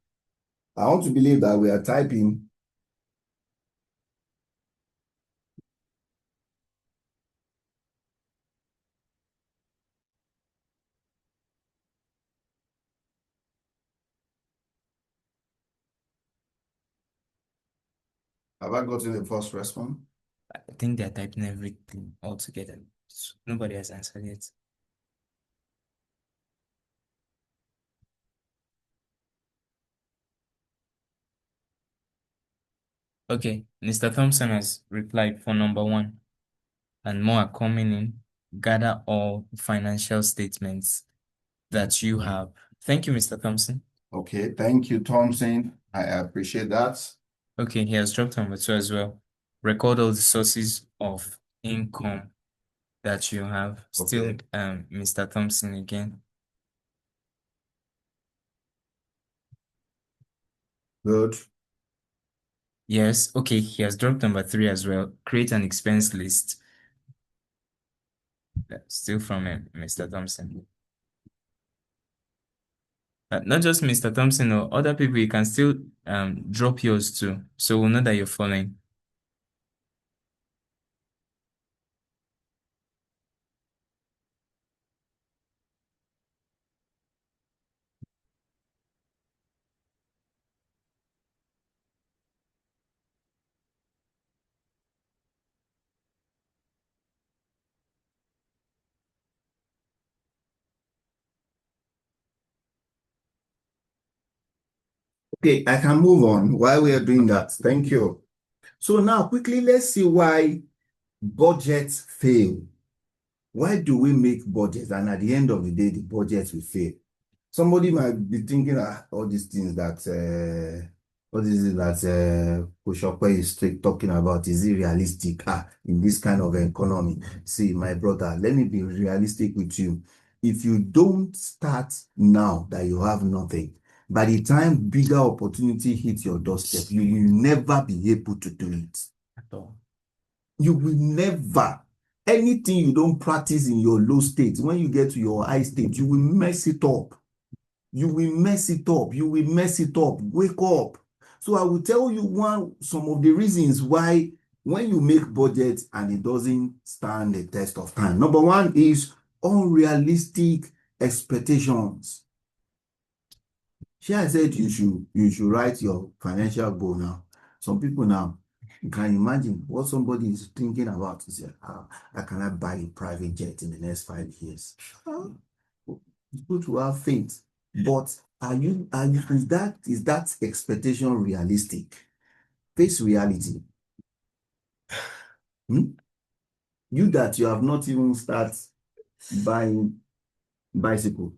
I want to believe that we are typing. Have I gotten the first response? I think they are typing everything all together. So nobody has answered yet. Okay, Mr. Thompson has replied for number 1, and more are coming in. Gather all financial statements that you have. Thank you, Mr. Thompson. Okay, thank you, Thompson. I appreciate that. Okay, he has dropped number 2 as well. Record all the sources of income that you have. Still, Okay, Mr. Thompson again. good. Yes, okay, he has dropped number 3 as well. Create an expense list. Still from Mr. Thompson. Not just Mr. Thompson or other people, you can still drop yours too. So we'll know that you're following. Okay, I can move on while we are doing that. Thank you. So now quickly, let's see why budgets fail. Why do we make budgets and at the end of the day, the budgets will fail? Somebody might be thinking all these things that what is it that Koshokwe is talking about? Is it realistic? In this kind of economy. See, my brother, let me be realistic with you. If you don't start now that you have nothing, by the time bigger opportunity hits your doorstep, you will never be able to do it. At all. You will never. Anything you don't practice in your low state, when you get to your high state, you will mess it up. You will mess it up. You will mess it up. Wake up. So I will tell you some of the reasons why when you make budget and it doesn't stand the test of time. Number one is unrealistic expectations. I said you should write your financial goal now. Some people now, you can imagine what somebody is thinking about is how can I buy a private jet in the next 5 years? It's good to have faith, but is that expectation realistic? Face reality. You that you have not even started buying bicycle.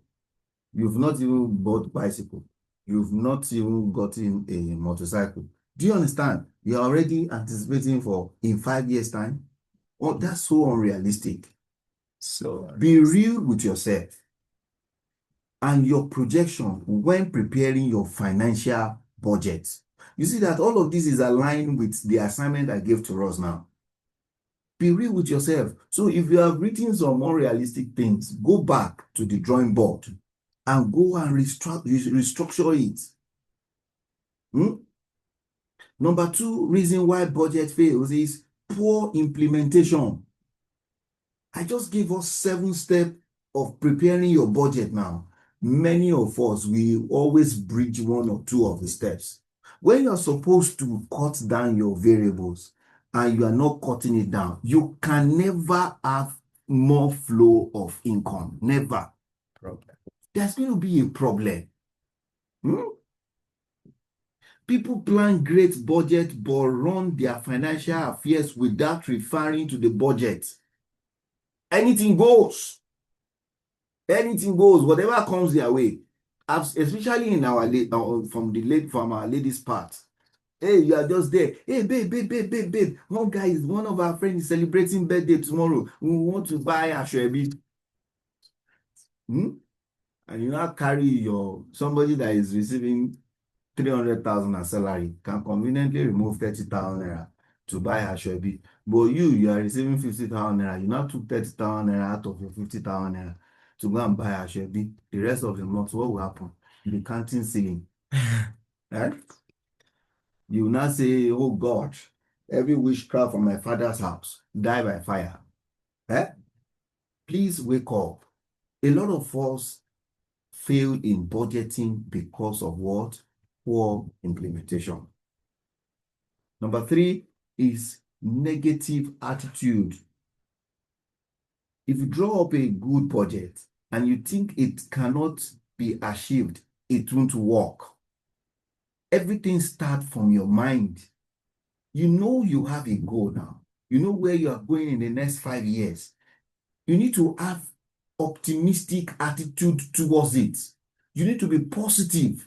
You've not even bought bicycle. You've not even gotten a motorcycle. Do you understand? You're already anticipating for in 5 years' time. Oh, that's so unrealistic. So Be real with yourself and your projection when preparing your financial budget. You see that all of this is aligned with the assignment I gave to us now. Be real with yourself. So if you have written some unrealistic things, go back to the drawing board and go and restructure it. Number two reason why budget fails is poor implementation. I just gave us 7 steps of preparing your budget now. Many of us, we always bridge one or two of the steps. When you're supposed to cut down your variables and you are not cutting it down, you can never have more flow of income. Never. problem. There's going to be a problem. People plan great budget but run their financial affairs without referring to the budget. Anything goes. Anything goes, whatever comes their way. Especially in our from our ladies' part. Hey, you are just there. Hey, babe. One of our friends is celebrating birthday tomorrow. We want to buy a Ashwebi. And you now carry somebody that is receiving 300,000 as salary can conveniently remove 30,000 naira to buy Ashwebi. But you are receiving 50,000 naira. You now took 30,000 naira out of your 50,000 naira to go and buy Ashwebi. The rest of the month, what will happen? The canteen ceiling. Right? You will now say, oh God, every witchcraft from my father's house, die by fire. Please wake up. A lot of us fail in budgeting because of what? Poor implementation. Number 3 is negative attitude. If you draw up a good budget and you think it cannot be achieved, it won't work. Everything starts from your mind. You know you have a goal now. You know where you are going in the next 5 years. You need to have optimistic attitude towards it. You need to be positive.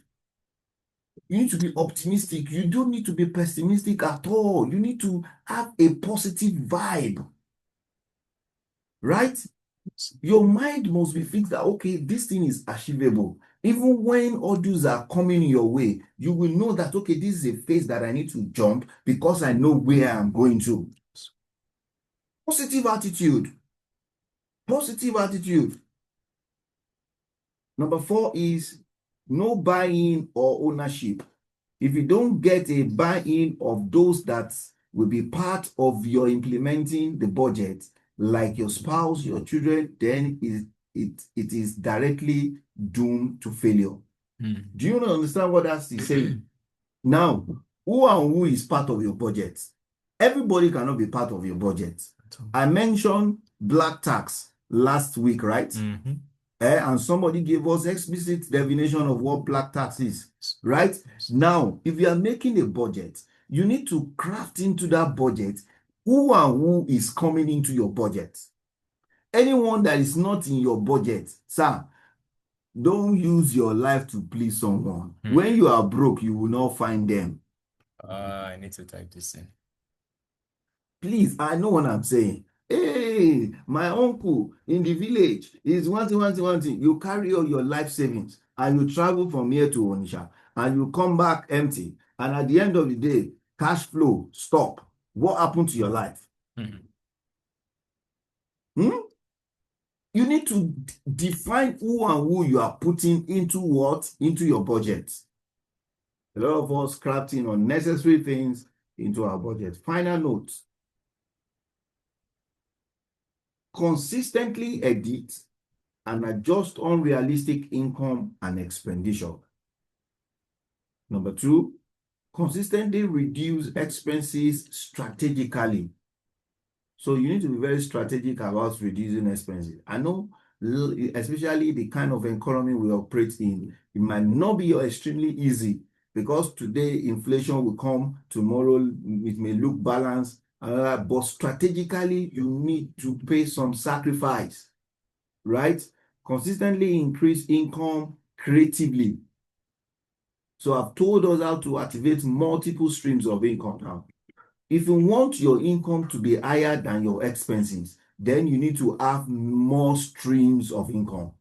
You need to be optimistic. You don't need to be pessimistic at all. You need to have a positive vibe. Right? Your mind must be fixed that, okay, this thing is achievable. Even when odds are coming your way, you will know that, okay, this is a phase that I need to jump because I know where I'm going to. Positive attitude. Positive attitude. Number 4 is no buy-in or ownership. If you don't get a buy-in of those that will be part of your implementing the budget, like your spouse, your children, then it is directly doomed to failure. Do you understand what that's saying? Now, who is part of your budget? Everybody cannot be part of your budget. I mentioned black tax last week, right? And somebody gave us explicit definition of what black tax is, right? Now, if you are making a budget, you need to craft into that budget who and who is coming into your budget. Anyone that is not in your budget, sir, don't use your life to please someone. When you are broke, you will not find them. I need to type this in. Please, I know what I'm saying. Hey, my uncle in the village is one thing, one thing, one thing. You carry all your life savings and you travel from here to Onitsha and you come back empty. And at the end of the day, cash flow stop. What happened to your life? Hmm? You need to define who and who you are putting into what? Into your budget. A lot of us crafting unnecessary things into our budget. Final note. Consistently edit and adjust unrealistic income and expenditure. Number two, consistently reduce expenses strategically. So you need to be very strategic about reducing expenses. I know, especially the kind of economy we operate in, it might not be extremely easy because today inflation will come, tomorrow it may look balanced, but strategically you need to pay some sacrifice, right? Consistently increase income creatively. So I've told us how to activate multiple streams of income now. If you want your income to be higher than your expenses, then you need to have more streams of income,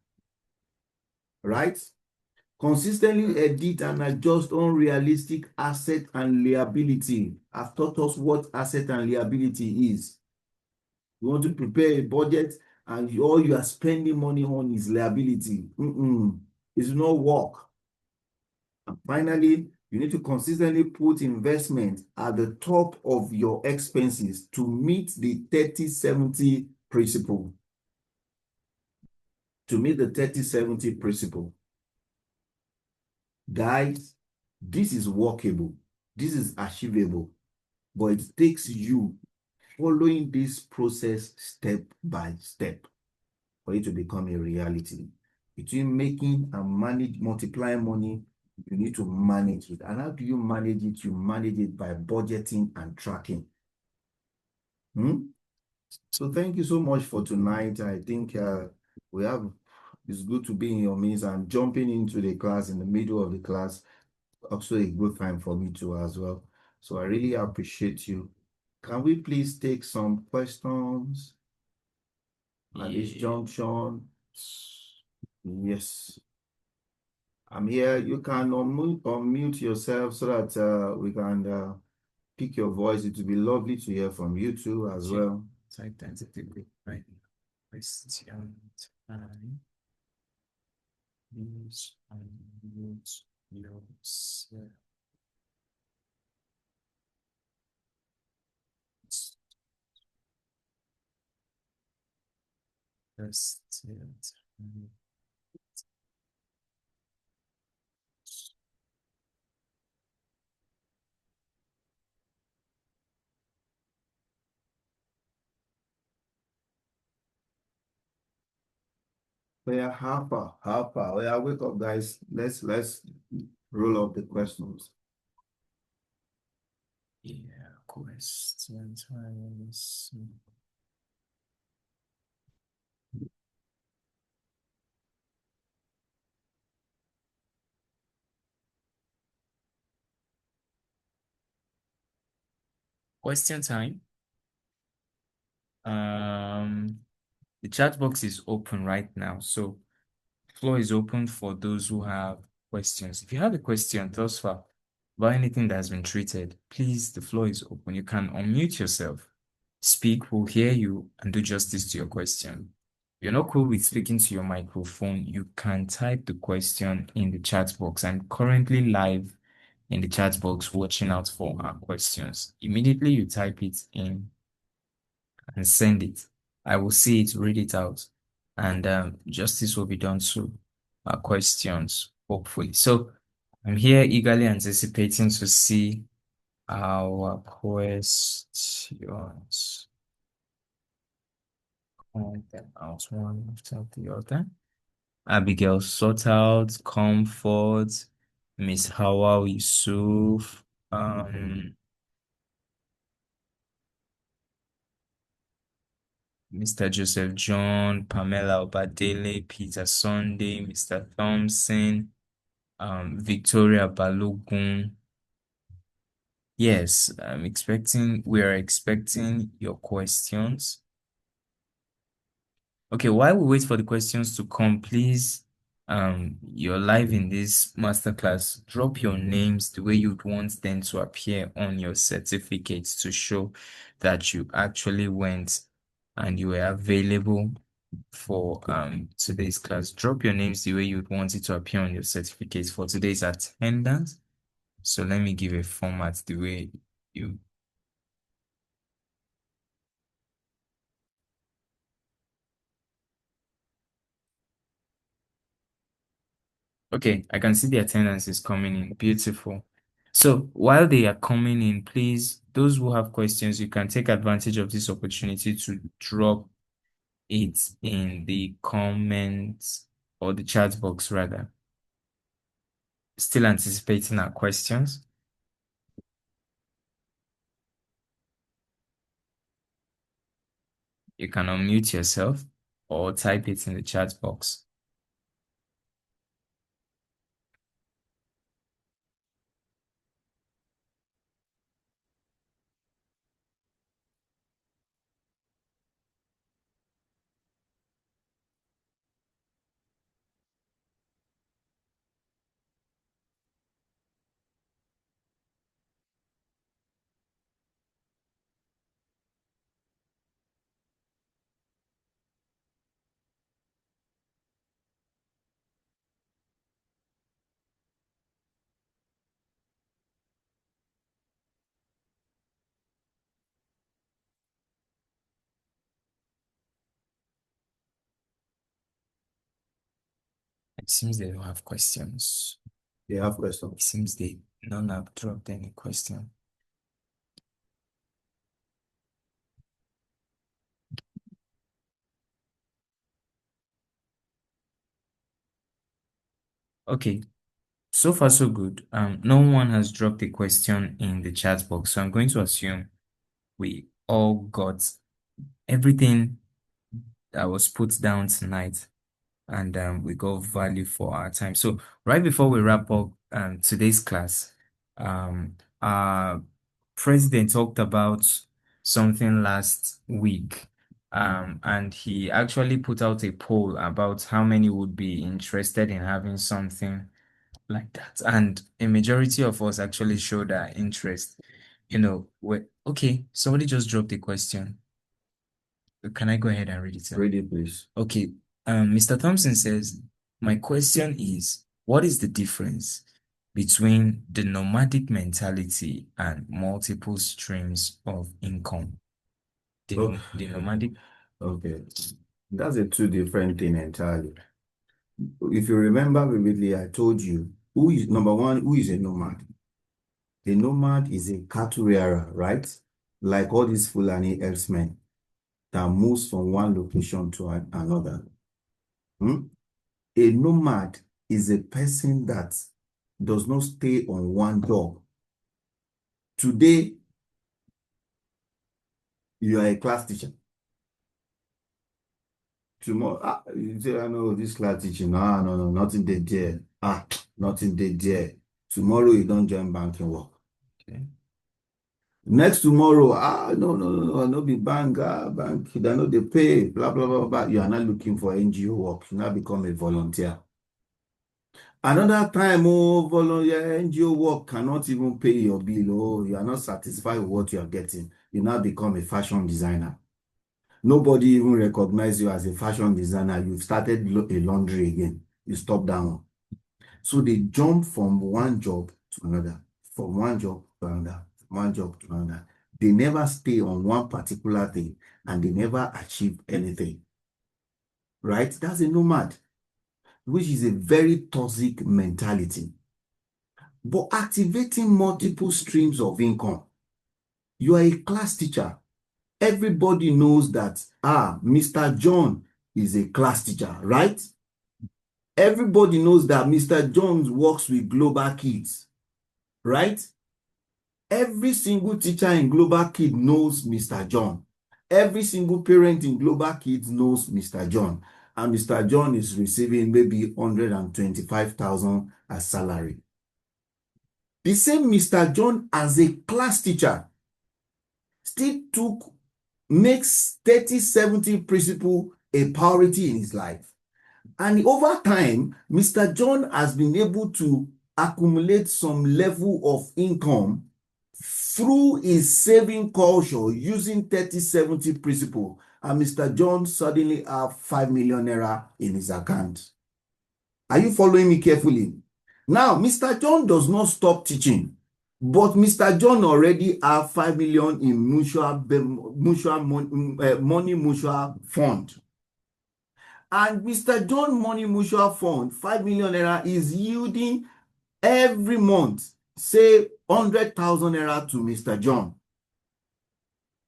right? Consistently edit and adjust unrealistic asset and liability. I've taught us what asset and liability is. You want to prepare a budget and all you are spending money on is liability. It will not work. And finally, you need to consistently put investment at the top of your expenses to meet the 30-70 principle. To meet the 30-70 principle. Guys, this is workable. This is achievable. But it takes you following this process step by step for it to become a reality. Between making and multiplying money, you need to manage it. And how do you manage it? You manage it by budgeting and tracking. So thank you so much for tonight. I think it's good to be in your midst and jumping into the class in the middle of the class. Also a good time for me too as well. So I really appreciate you. Can we please take some questions at this junction? Yes. I'm here. You can unmute yourself so that we can pick your voice. It would be lovely to hear from you too as well. Type tentatively right now. Question time. Use unmute yourself. Question time. Yeah, Harper. Oh, yeah, wake up, guys. Let's roll up the questions. Yeah, question time. Question time. The chat box is open right now, so the floor is open for those who have questions. If you have a question thus far about anything that has been treated, please, the floor is open. You can unmute yourself, speak, we'll hear you, and do justice to your question. If you're not cool with speaking to your microphone, you can type the question in the chat box. I'm currently live in the chat box watching out for our questions. Immediately you type it in and send it. I will see it, read it out, and justice will be done to our questions, hopefully. So I'm here eagerly anticipating to see our questions. Count them out one after the other. Abigail Soutout, Comfort, Miss Hawa Yusuf, Mr. Joseph John, Pamela Obadele, Peter Sunday, Mr. Thompson, Victoria Balogun. Yes, we are expecting your questions. Okay, while we wait for the questions to come, please, you're live in this masterclass. Drop your names the way you'd want them to appear on your certificates to show that you actually went and you were available for today's class. Drop your names the way you'd want it to appear on your certificates for today's attendance. So let me give a format the way you. Okay, I can see the attendance is coming in. Beautiful. So while they are coming in, please, those who have questions, you can take advantage of this opportunity to drop it in the comments or the chat box rather. Still anticipating our questions. You can unmute yourself or type it in the chat box. It seems they don't have questions. They have It questions. seems they none have dropped any question. Okay, so far so good. No one has dropped a question in the chat box, so I'm going to assume we all got everything that was put down tonight, and we got value for our time. So right before we wrap up today's class, our president talked about something last week, and he actually put out a poll about how many would be interested in having something like that. And a majority of us actually showed our interest. Okay, somebody just dropped a question. Can I go ahead and read it, sir? Read it, please. Okay. Mr. Thompson says, my question is, what is the difference between the nomadic mentality and multiple streams of income? Oh, The nomadic. okay. That's a two different thing entirely. If you remember vividly, I told you who is number one, who is a nomad? A nomad is a cattle rearer, right? Like all these Fulani herdsmen that moves from one location to another. Hmm? A nomad is a person that does not stay on one job. Today, you are a class teacher. Tomorrow, you say, I know this class teaching. No, nothing they there. Nothing they there. Tomorrow, you don't join banking work. Okay. Next tomorrow, no be bank, bank, they know they pay, blah, blah, blah, blah. You are not looking for NGO work. You now become a volunteer. Another time, volunteer NGO work cannot even pay your bill. Oh, you are not satisfied with what you are getting. You now become a fashion designer. Nobody even recognize you as a fashion designer. You've started a laundry again. You stop that one. So they jump from one job to another, from one job to another, from one job to another. They never stay on one particular thing and they never achieve anything. Right? That's a nomad, which is a very toxic mentality. But activating multiple streams of income. You are a class teacher. Everybody knows that, Mr. John is a class teacher, right? Everybody knows that Mr. Jones works with Global Kids, right? Every single teacher in Global Kids knows Mr. John. Every single parent in Global Kids knows Mr. John. And Mr. John is receiving maybe 125,000 as salary. The same Mr. John as a class teacher still makes 30-70 principle a priority in his life. And over time, Mr. John has been able to accumulate some level of income through his saving culture using 30-70 principle. And Mr. John suddenly have 5 million naira in his account. Are you following me carefully? Now, Mr. John does not stop teaching, but Mr. John already have 5 million in money mutual fund. And Mr. John Money Mutual Fund, 5 million naira is yielding every month, say 100,000 naira to Mr. John.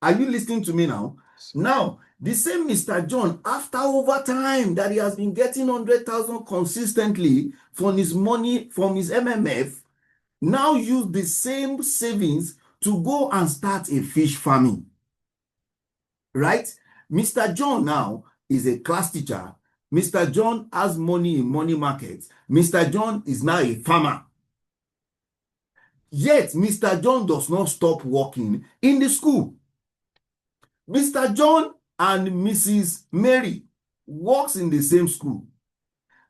Are you listening to me now? Now, the same Mr. John, after over time that he has been getting 100,000 consistently from his money, from his MMF, now use the same savings to go and start a fish farming. Right? Mr. John now is a class teacher. Mr. John has money in money markets. Mr. John is now a farmer. Yet, Mr. John does not stop working in the school. Mr. John and Mrs. Mary works in the same school.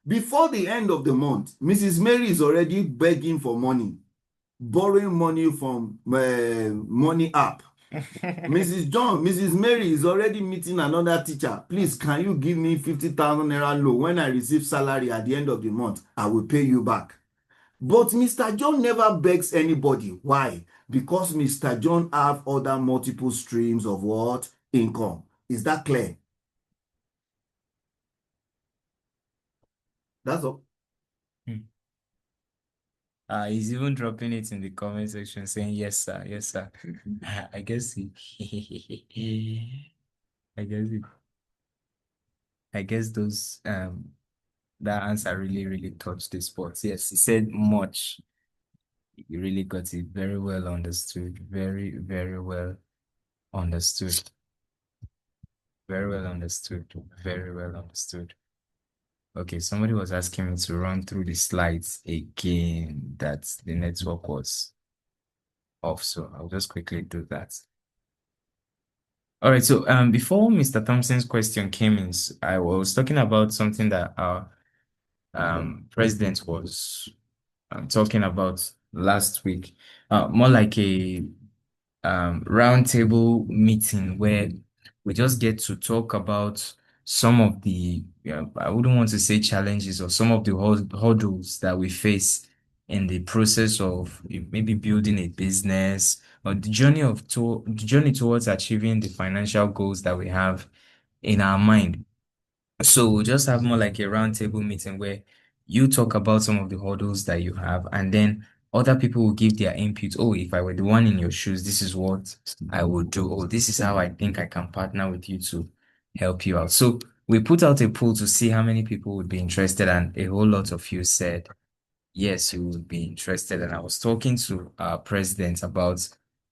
Before the end of the month, Mrs. Mary is already begging for money, borrowing money from money app. Mrs. Mary is already meeting another teacher. Please, can you give me 50,000 naira loan? When I receive salary at the end of the month, I will pay you back. But Mr. John never begs anybody. Why? Because Mr. John have other multiple streams of what? Income. Is that clear? That's all. He's even dropping it in the comment section saying, yes, sir, yes, sir. I guess he, I guess it, I guess those, that answer really, really touched the spot. Yes, he said much. You really got it very well understood. Very, very well understood. Very well understood. Very well understood. Okay, somebody was asking me to run through the slides again that the network was off, so I'll just quickly do that. All right, so before Mr. Thompson's question came in, I was talking about something that our president was talking about last week, more like a roundtable meeting where we just get to talk about some of the, I wouldn't want to say challenges or some of the hurdles that we face in the process of maybe building a business or the journey towards achieving the financial goals that we have in our mind. So we'll just have more like a roundtable meeting where you talk about some of the hurdles that you have, and then other people will give their input. Oh, if I were the one in your shoes, this is what I would do. Oh, this is how I think I can partner with you to help you out. So we put out a poll to see how many people would be interested, and a whole lot of you said yes, you would be interested. And I was talking to our president about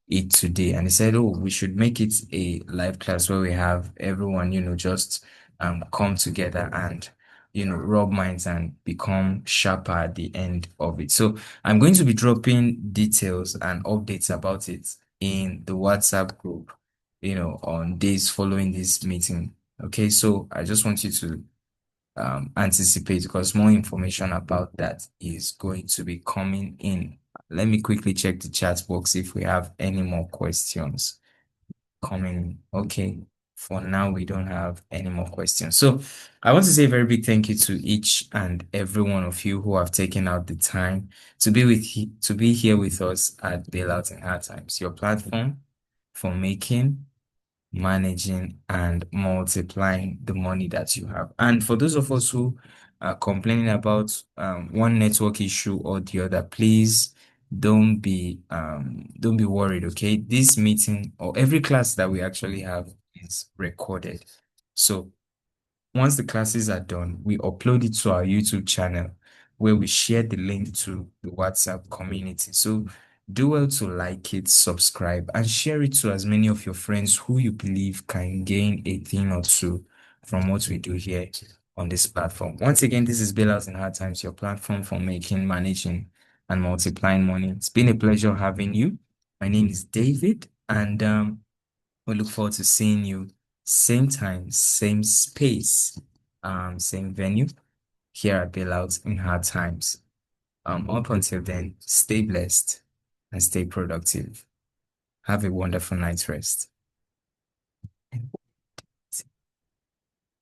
it today, and he said, "Oh, we should make it a live class where we have everyone, just come together and rub minds and become sharper at the end of it." So I'm going to be dropping details and updates about it in the WhatsApp group, on days following this meeting. Okay, so I just want you to anticipate because more information about that is going to be coming in. Let me quickly check the chat box if we have any more questions coming. Okay, for now we don't have any more questions. So I want to say a very big thank you to each and every one of you who have taken out the time to be here with us at Bailout in Hard Times, your platform for making, managing and multiplying the money that you have. And for those of us who are complaining about one network issue or the other, please don't be worried, okay? This meeting or every class that we actually have is recorded. So Once the classes are done, we upload it to our YouTube channel where we share the link to the WhatsApp community. So do well to like it, subscribe, and share it to as many of your friends who you believe can gain a thing or two from what we do here on this platform. Once again, this is Bailouts in Hard Times, your platform for making, managing, and multiplying money. It's been a pleasure having you. My name is David, and we look forward to seeing you same time, same space, same venue here at Bailouts in Hard Times. Up until then, stay blessed and stay productive. Have a wonderful night's rest.